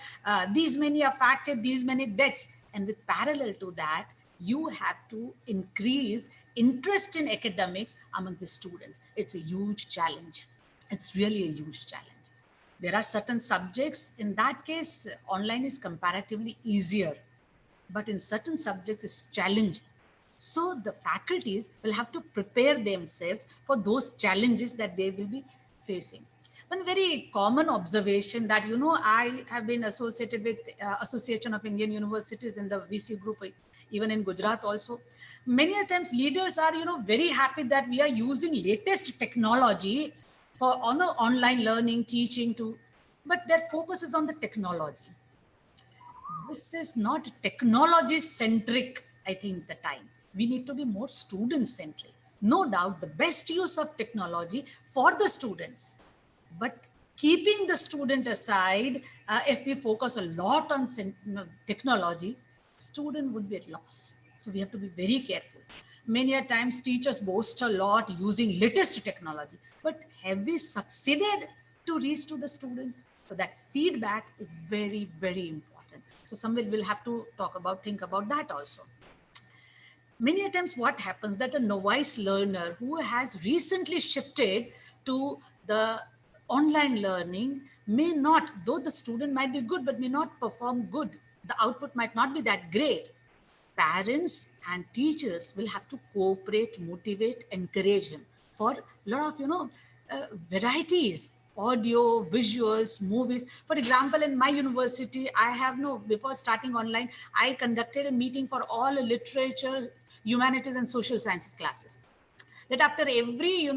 these many affected, these many deaths. And with parallel to that, you have to increase interest in academics among the students. It's a huge challenge. It's really a huge challenge. There are certain subjects, in that case, online is comparatively easier. But in certain subjects, it's challenging. So the faculties will have to prepare themselves for those challenges that they will be facing. One very common observation that, I have been associated with Association of Indian Universities in the VC group, even in Gujarat also. Many times leaders are, very happy that we are using latest technology for online learning, teaching too, but their focus is on the technology. This is not technology centric, I think, the time. We need to be more student centric. No doubt the best use of technology for the students, but keeping the student aside, if we focus a lot on technology, student would be at loss. So we have to be very careful. Many a times teachers boast a lot using latest technology, but have we succeeded to reach to the students? So that feedback is very, very important. So somewhere we'll have to think about that also. Many times what happens that a novice learner who has recently shifted to the online learning may not, though the student might be good, but may not perform good. The output might not be that great. Parents and teachers will have to cooperate, motivate, encourage him for a lot of, varieties. Audio, visuals, movies. For example, in my university, before starting online, I conducted a meeting for all literature, humanities and social sciences classes. That after every,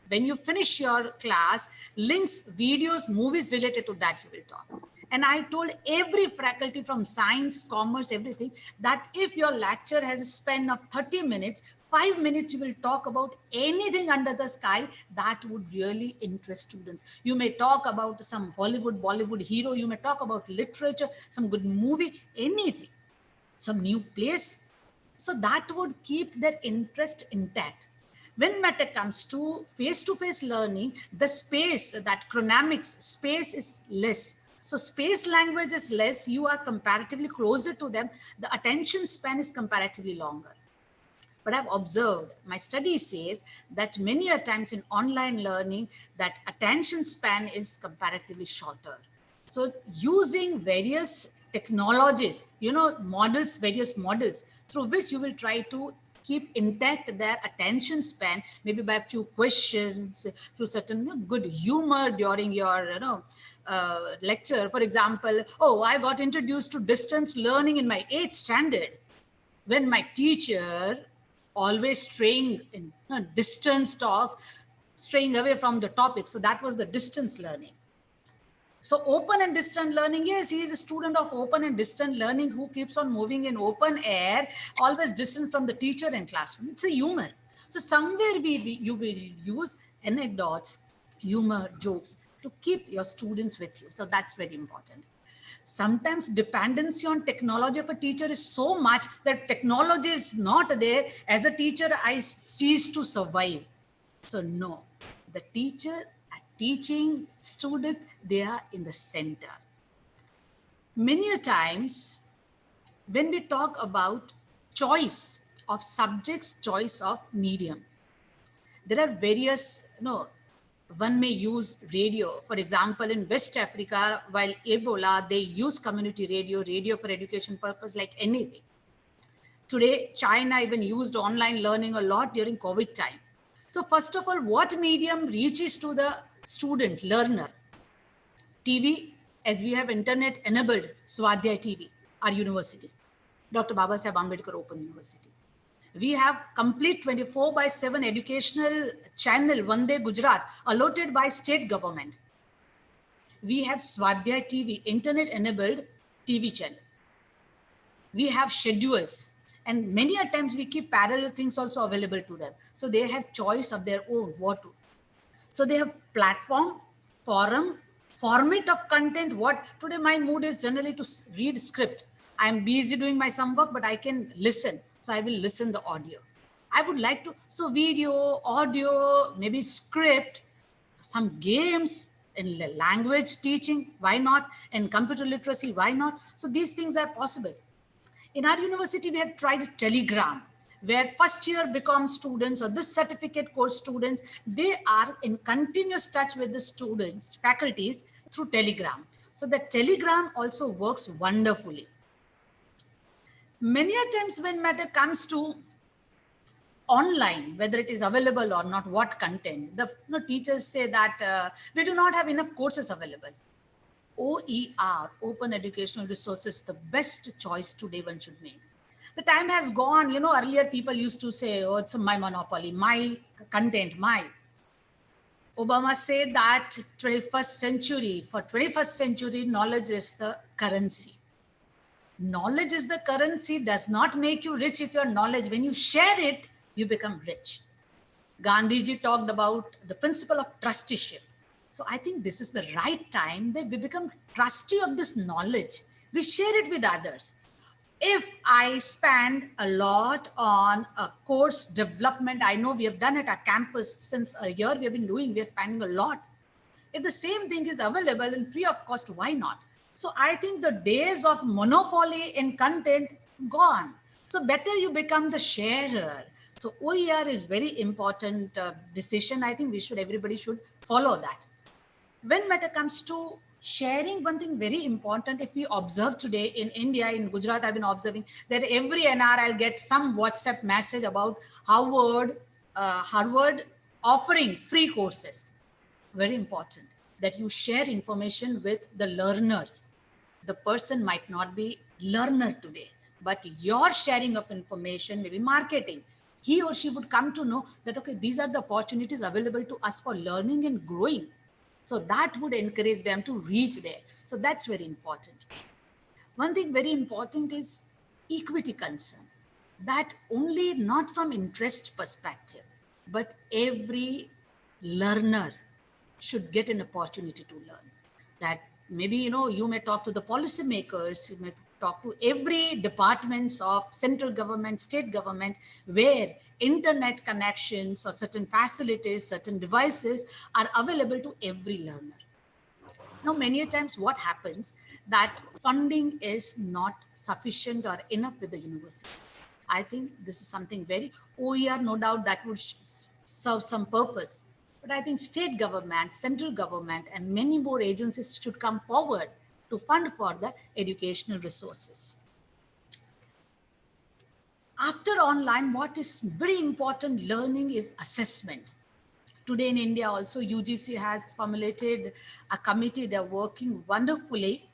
when you finish your class, links, videos, movies related to that you will talk. And I told every faculty from science, commerce, everything, that if your lecture has a span of 30 minutes, 5 minutes you will talk about anything under the sky that would really interest students. You may talk about some Hollywood, Bollywood hero, you may talk about literature, some good movie, anything, some new place. So that would keep their interest intact. When matter comes to face-to-face learning, the space, that chronamics, space is less. So space language is less, you are comparatively closer to them, the attention span is comparatively longer. But I've observed, my study says that many a times in online learning, that attention span is comparatively shorter. So using various technologies, models, various models through which you will try to keep intact their attention span, maybe by a few questions, through certain good humor during your lecture. For example, I got introduced to distance learning in my 8th standard when my teacher always straying in distance talks, straying away from the topic. So that was the distance learning. So open and distant learning, yes, he is a student of open and distant learning who keeps on moving in open air, always distant from the teacher and classroom. It's a humor. So somewhere you will use anecdotes, humor, jokes to keep your students with you. So that's very important. Sometimes dependency on technology of a teacher is so much that technology is not there. As a teacher, I cease to survive. So no, the teacher, teaching, student, they are in the center. Many a times, when we talk about choice of subjects, choice of medium, there are various, one may use radio. For example, in West Africa, while Ebola, they use community radio for education purpose like anything. Today, China even used online learning a lot during COVID time. So first of all, what medium reaches to the student, learner? TV, as we have internet enabled Swadhyay TV. our university, Dr. Babasaheb Ambedkar Open University. We have complete 24/7 educational channel, Vande Gujarat, allotted by state government. We have Swadhyay TV, internet-enabled TV channel. We have schedules, and many a times we keep parallel things also available to them. So they have choice of their own what to. So they have platform, forum, format of content. What today my mood is generally to read script. I'm busy doing my some work, but I can listen. So I will listen the audio. I would like to, so video, audio, maybe script, some games in language teaching, why not? And computer literacy, why not? So these things are possible. In our university, we have tried Telegram, where first year become students or this certificate course students, they are in continuous touch with the students, faculties through Telegram. So the Telegram also works wonderfully. Many a times when matter comes to online, whether it is available or not, what content, the teachers say that we do not have enough courses available. OER, Open Educational Resources, the best choice today one should make. The time has gone, earlier people used to say, oh, it's my monopoly, my content, my. Obama said that 21st century, for 21st century, knowledge is the currency. Knowledge is the currency, does not make you rich if your knowledge, when you share it, you become rich. Gandhiji talked about the principle of trusteeship. So I think this is the right time that we become trustee of this knowledge. We share it with others. If I spend a lot on a course development, I know we have done it at campus since a year we have been doing, we are spending a lot. If the same thing is available and free of cost, why not? So I think the days of monopoly in content gone. So better you become the sharer. So OER is very important decision. I think everybody should follow that. When matter comes to sharing, one thing very important, if we observe today in India, in Gujarat, I've been observing that every NR I'll get some WhatsApp message about Harvard offering free courses. Very important that you share information with the learners. The person might not be learner today, but your sharing of information, maybe marketing, he or she would come to know that, okay, these are the opportunities available to us for learning and growing. So that would encourage them to reach there. So that's very important. One thing very important is equity concern. That only not from interest perspective, but every learner should get an opportunity to learn. That maybe, you may talk to the policymakers, you may talk to every departments of central government, state government, where internet connections or certain facilities, certain devices are available to every learner. Now, many times what happens that funding is not sufficient or enough with the university. I think this is something very OER, no doubt that would serve some purpose. But I think state government, central government, and many more agencies should come forward to fund for the educational resources. After online, what is very important learning is assessment. Today in India also, UGC has formulated a committee. They're working wonderfully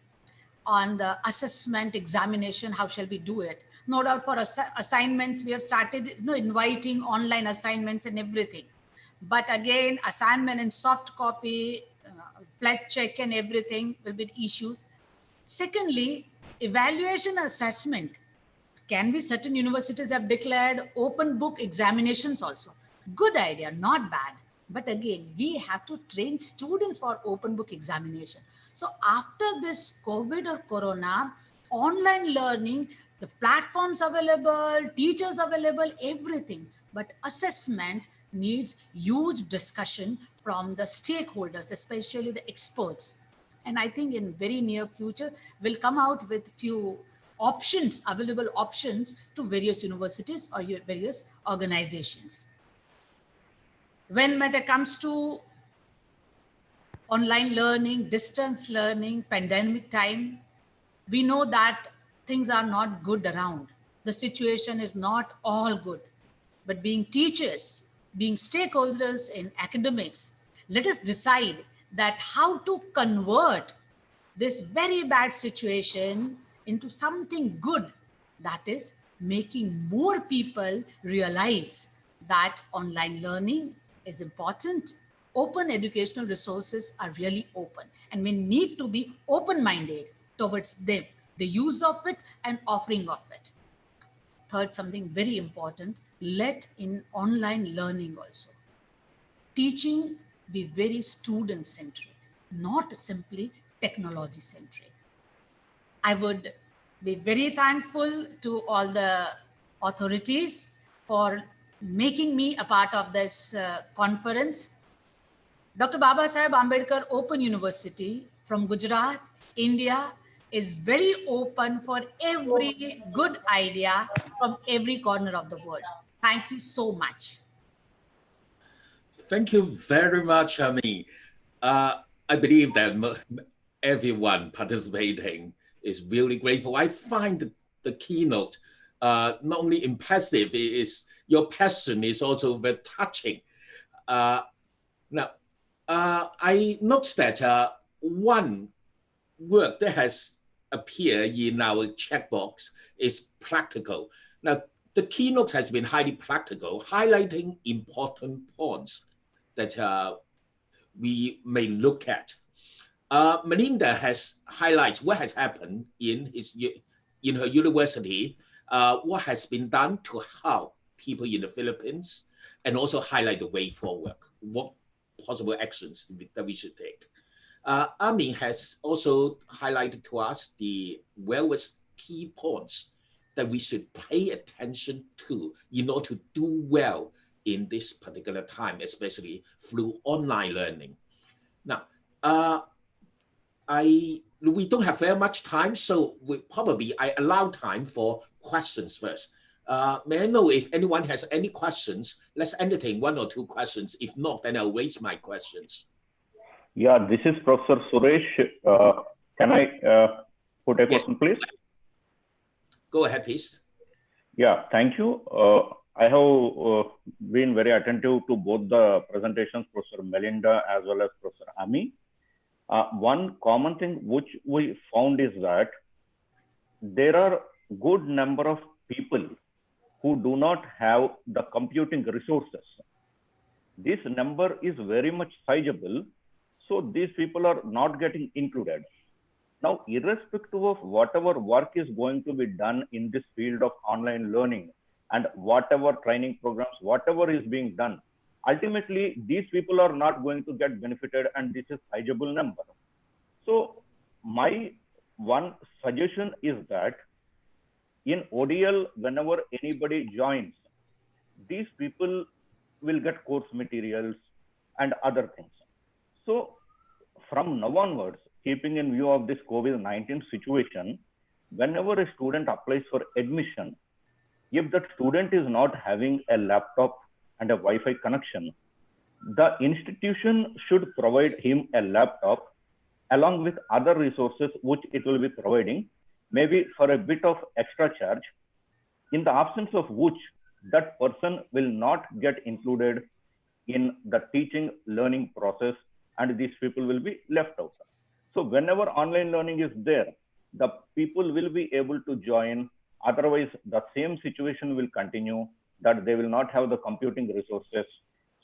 on the assessment examination. How shall we do it? No doubt for assignments, we have started inviting online assignments and everything. But again, assignment and soft copy, pledge check and everything will be issues. Secondly, evaluation assessment can be, certain universities have declared open book examinations also. Good idea, not bad. But again, we have to train students for open book examination. So after this COVID or Corona, online learning, the platforms available, teachers available, everything. But assessment needs huge discussion from the stakeholders, especially the experts. And I think in very near future, we'll come out with few options, available options to various universities or various organizations. When matter comes to online learning, distance learning, pandemic time, we know that things are not good around. The situation is not all good. But being teachers, being stakeholders in academics, let us decide that how to convert this very bad situation into something good, that is making more people realize that online learning is important. Open educational resources are really open, and we need to be open-minded towards them, the use of it and offering of it. Third, something very important, let in online learning also, teaching be very student-centric, not simply technology-centric. I would be very thankful to all the authorities for making me a part of this conference. Dr. Babasaheb Ambedkar Open University from Gujarat, India is very open for every good idea from every corner of the world. Thank you so much. Thank you very much, Ami. I believe that everyone participating is really grateful. I find the keynote not only impressive, your passion is also very touching. Now, I noticed that one word that has appeared in our chat box is practical. Now, the keynote has been highly practical, highlighting important points that we may look at. Melinda has highlighted what has happened in her university, what has been done to help people in the Philippines, and also highlight the way forward, what possible actions that we should take. Ami has also highlighted to us the various key points that we should pay attention to in order to do well in this particular time, especially through online learning. Now, we don't have very much time, so I allow time for questions first. May I know if anyone has any questions? Let's entertain one or two questions. If not, then I'll raise my questions. Yeah, this is Professor Suresh. Can I put a question, please? Go ahead, please. Yeah, thank you. I have been very attentive to both the presentations, Professor Melinda as well as Professor Ami. One common thing which we found is that there are good number of people who do not have the computing resources. This number is very much sizable, so these people are not getting included. Now, irrespective of whatever work is going to be done in this field of online learning and whatever training programs, whatever is being done, ultimately, these people are not going to get benefited, and this is a sizable number. So my one suggestion is that in ODL, whenever anybody joins, these people will get course materials and other things. So from now onwards, keeping in view of this COVID-19 situation, whenever a student applies for admission, if that student is not having a laptop and a Wi-Fi connection, the institution should provide him a laptop along with other resources which it will be providing, maybe for a bit of extra charge, in the absence of which that person will not get included in the teaching learning process, and these people will be left out. So whenever online learning is there, the people will be able to join. Otherwise, the same situation will continue, that they will not have the computing resources.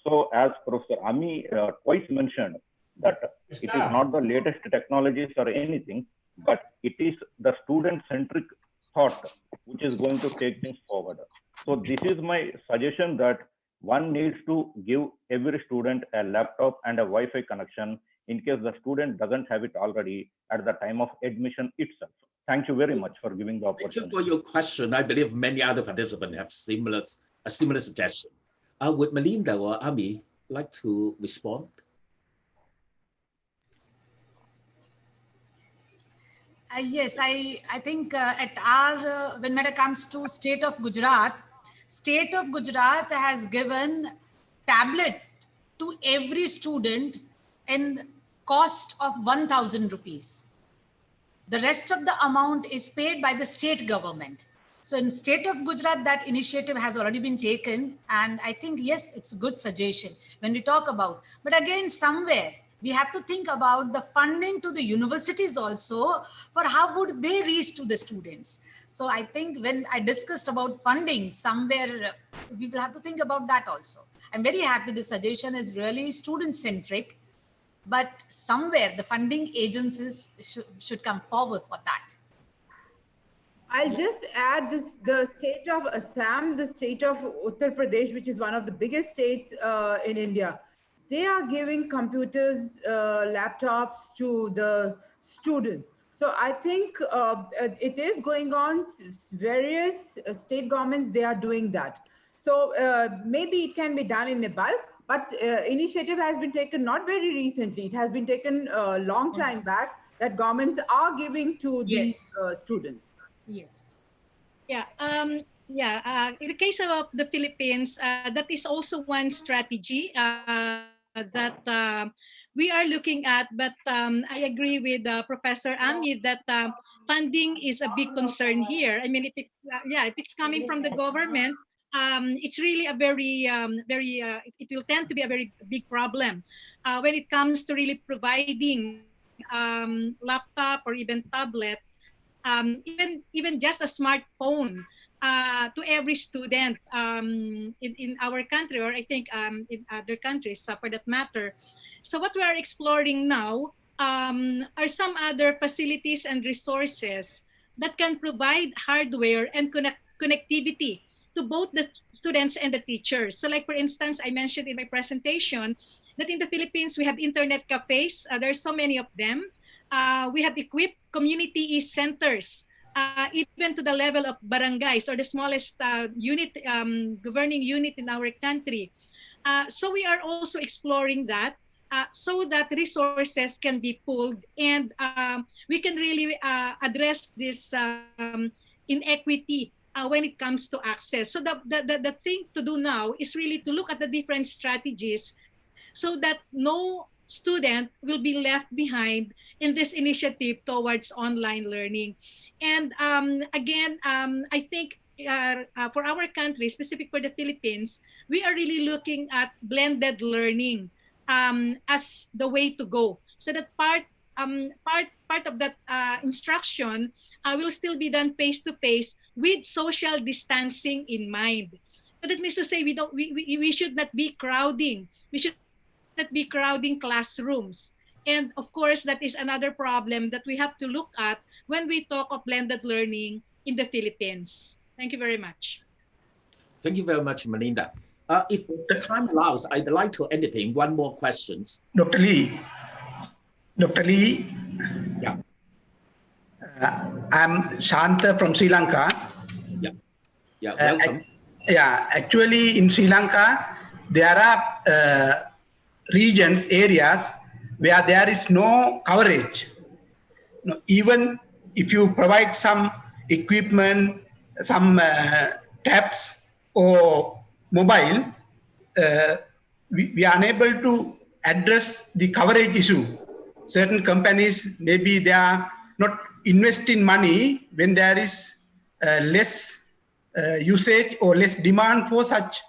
So as Professor Ami twice mentioned, that it is not the latest technologies or anything, but it is the student-centric thought which is going to take things forward. So this is my suggestion, that one needs to give every student a laptop and a Wi-Fi connection in case the student doesn't have it already at the time of admission itself. Thank you very much for giving the opportunity. Thank you for your question. I believe many other participants have a similar suggestion. Would Melinda or Ami like to respond? Yes, I think at our, when it comes to state of Gujarat has given tablet to every student in cost of 1,000 rupees. The rest of the amount is paid by the state government. So in state of Gujarat, that initiative has already been taken. And I think, yes, it's a good suggestion when we talk about, but again, somewhere We have to think about the funding to the universities also, for how would they reach to the students. So I think when I discussed about funding, somewhere we will have to think about that also. I'm very happy the suggestion is really student-centric, but somewhere the funding agencies should come forward for that. I'll just add this: the state of Assam, the state of Uttar Pradesh, which is one of the biggest states in India, they are giving computers, laptops to the students. So I think it is going on. Various state governments, they are doing that. So maybe it can be done in Nepal, but initiative has been taken not very recently. It has been taken a long time back, that governments are giving to these students. Yes. Yeah. In the case of the Philippines, that is also one strategy that we are looking at. But I agree with Professor Ami that funding is a big concern here. I mean, if it's coming from the government, it's really a very, it will tend to be a very big problem when it comes to really providing laptop or even tablet. Even just a smartphone to every student in our country, or I think in other countries for that matter. So what we are exploring now are some other facilities and resources that can provide hardware and connectivity to both the students and the teachers. So like, for instance, I mentioned in my presentation that in the Philippines, we have internet cafes. There's so many of them. We have equipped community centers, even to the level of barangays, or the smallest unit, governing unit in our country. So we are also exploring that so that resources can be pooled, and we can really address this inequity when it comes to access. So the thing to do now is really to look at the different strategies so that no student will be left behind in this initiative towards online learning. And again, I think for our country, specific for the Philippines, we are really looking at blended learning as the way to go. So that part of that instruction will still be done face-to-face with social distancing in mind. So that means to say we should not be crowding. We should not be crowding classrooms. And of course, that is another problem that we have to look at when we talk of blended learning in the Philippines. Thank you very much. Thank you very much, Melinda. If the time allows, I'd like to entertain one more question. Dr. Lee. Yeah. I'm Shanta from Sri Lanka. Yeah, welcome. Actually in Sri Lanka, there are regions, areas where there is no coverage. Even if you provide some equipment, some taps or mobile, we are unable to address the coverage issue. Certain companies, maybe they are not investing money when there is less usage or less demand for such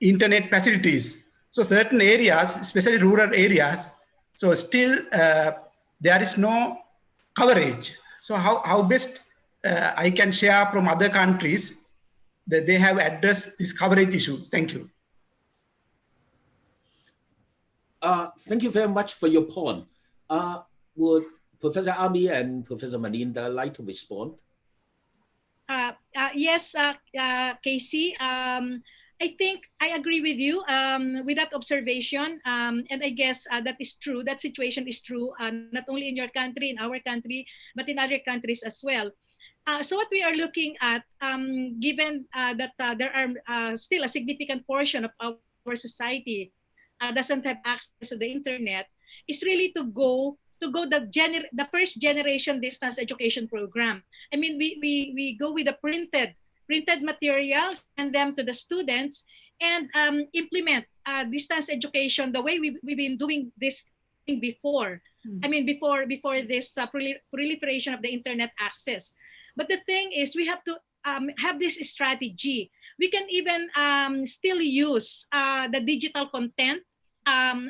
internet facilities. So certain areas, especially rural areas, so still there is no coverage. So how best I can share from other countries that they have addressed this coverage issue? Thank you. Thank you very much for your point. Would Professor Ami and Professor Melinda like to respond? Yes, Casey. I think I agree with you with that observation. And I guess that is true. That situation is true, not only in your country, in our country, but in other countries as well. So what we are looking at, given that there are still a significant portion of our society doesn't have access to the internet, is really to go the first generation distance education program. I mean, we go with the printed materials and them to the students and implement distance education the way we've been doing this thing before. I mean, before this proliferation of the internet access. But the thing is, we have to have this strategy. We can even still use the digital content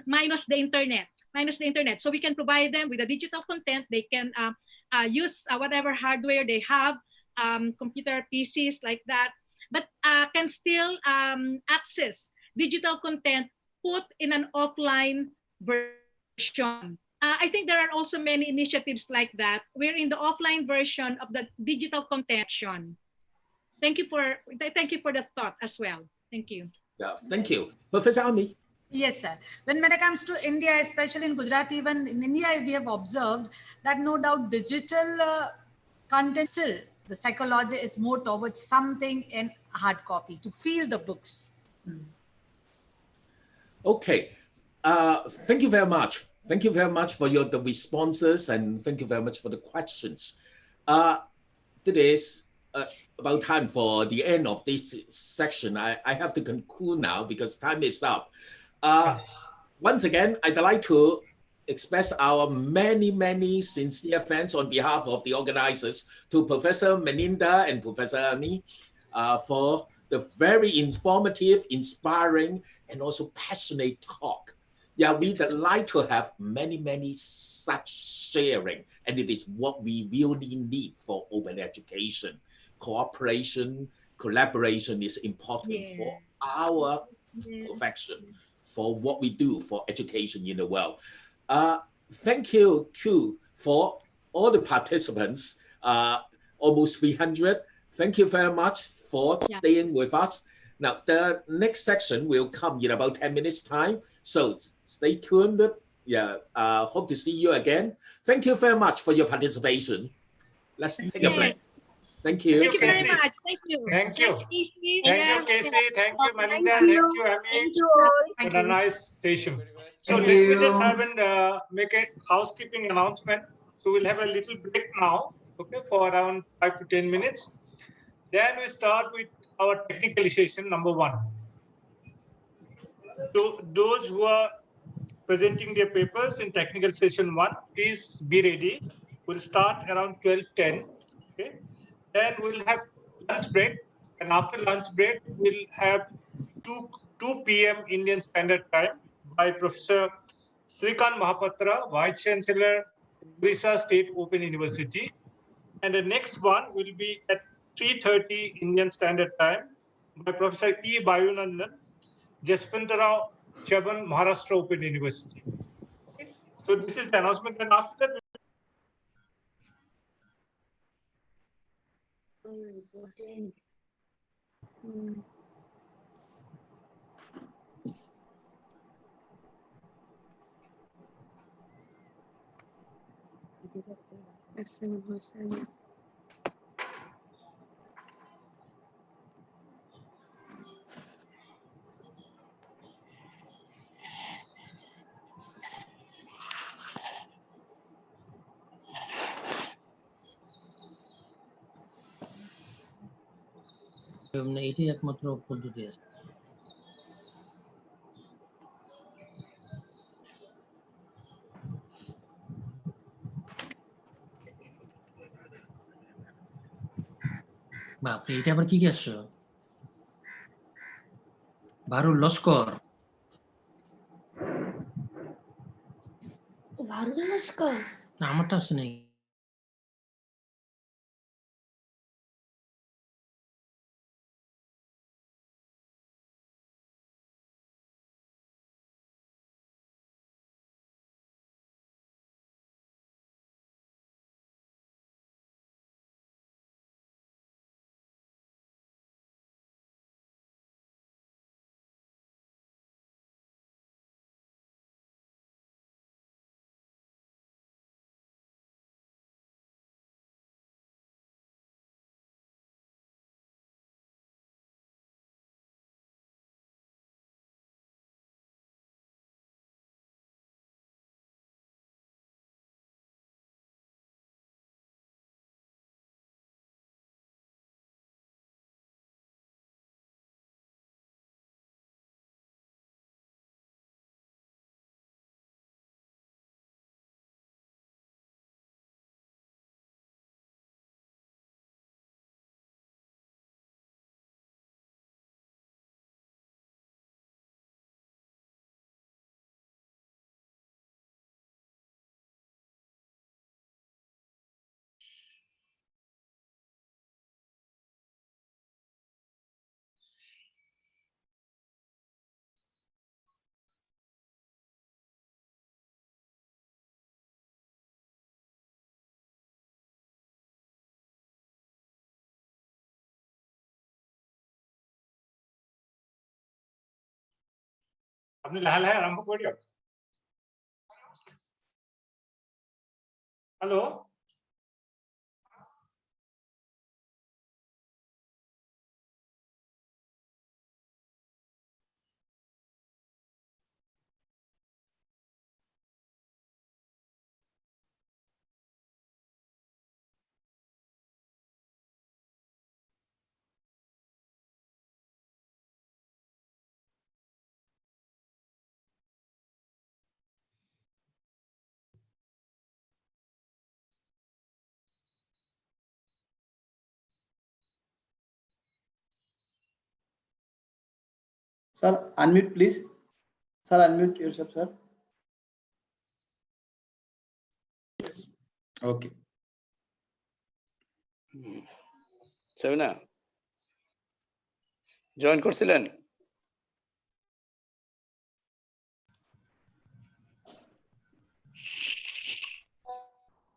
minus the internet. So we can provide them with the digital content. They can use whatever hardware they have, computer PCs like that, but can still access digital content put in an offline version. I think there are also many initiatives like that, where in the offline version of the digital content. Thank you for the thought as well. Thank you. Yeah, thank you. Professor Ami. Yes, sir. When it comes to India, especially in Gujarat, even in India, we have observed that no doubt digital content still, the psychology is more towards something in hard copy to feel the books. Okay. Thank you very much. Thank you very much for the responses, and thank you very much for the questions. It is about time for the end of this section. I have to conclude now because time is up. Once again, I'd like to express our many sincere thanks on behalf of the organizers to Professor Melinda and Professor Ami for the very informative, inspiring, and also passionate talk. Yeah, we'd like to have many such sharing, and it is what we really need for open education. Cooperation, collaboration is important for our profession, for what we do for education in the world. Thank you too for all the participants, almost 300. Thank you very much for staying with us. Now, the next section will come in about 10 minutes time. So stay tuned. Yeah, hope to see you again. Thank you very much for your participation. Let's take a break. Thank you. Thank you very much. Thank you. Thank you. Thanks, Casey. Thank you, Casey. Thank you, Melinda. Thank you, Ami. Thank you all. For a nice session. So Thank let me you. just have make a housekeeping announcement. So we'll have a little break now, okay, for around 5 to 10 minutes. Then we start with our technical session number 1. So those who are presenting their papers in technical session 1, please be ready. We'll start around 12:10. Okay. Then we'll have lunch break, and after lunch break, we'll have 2 p.m. Indian Standard Time by Professor Srikant Mahapatra, Vice Chancellor, Odisha State Open University. And the next one will be at 3:30 Indian Standard Time by Professor E. Bayunandan, Jaswantarao Chaban, Maharashtra Open University. Okay. So this is the announcement, and after that, এটাই একমাত্র পদ্ধতি আছে। বাপরে, এটা আবার কি আসছো? ভারুর লস্কর। ভারুর লস্কর আমারটা আসে নাই। আপনি লাহে লাহে আরম্ভ কৰি দিয়ক। Hello Sir, unmute please. Sir, unmute yourself, sir. Okay. Sabina, join করছিলেন?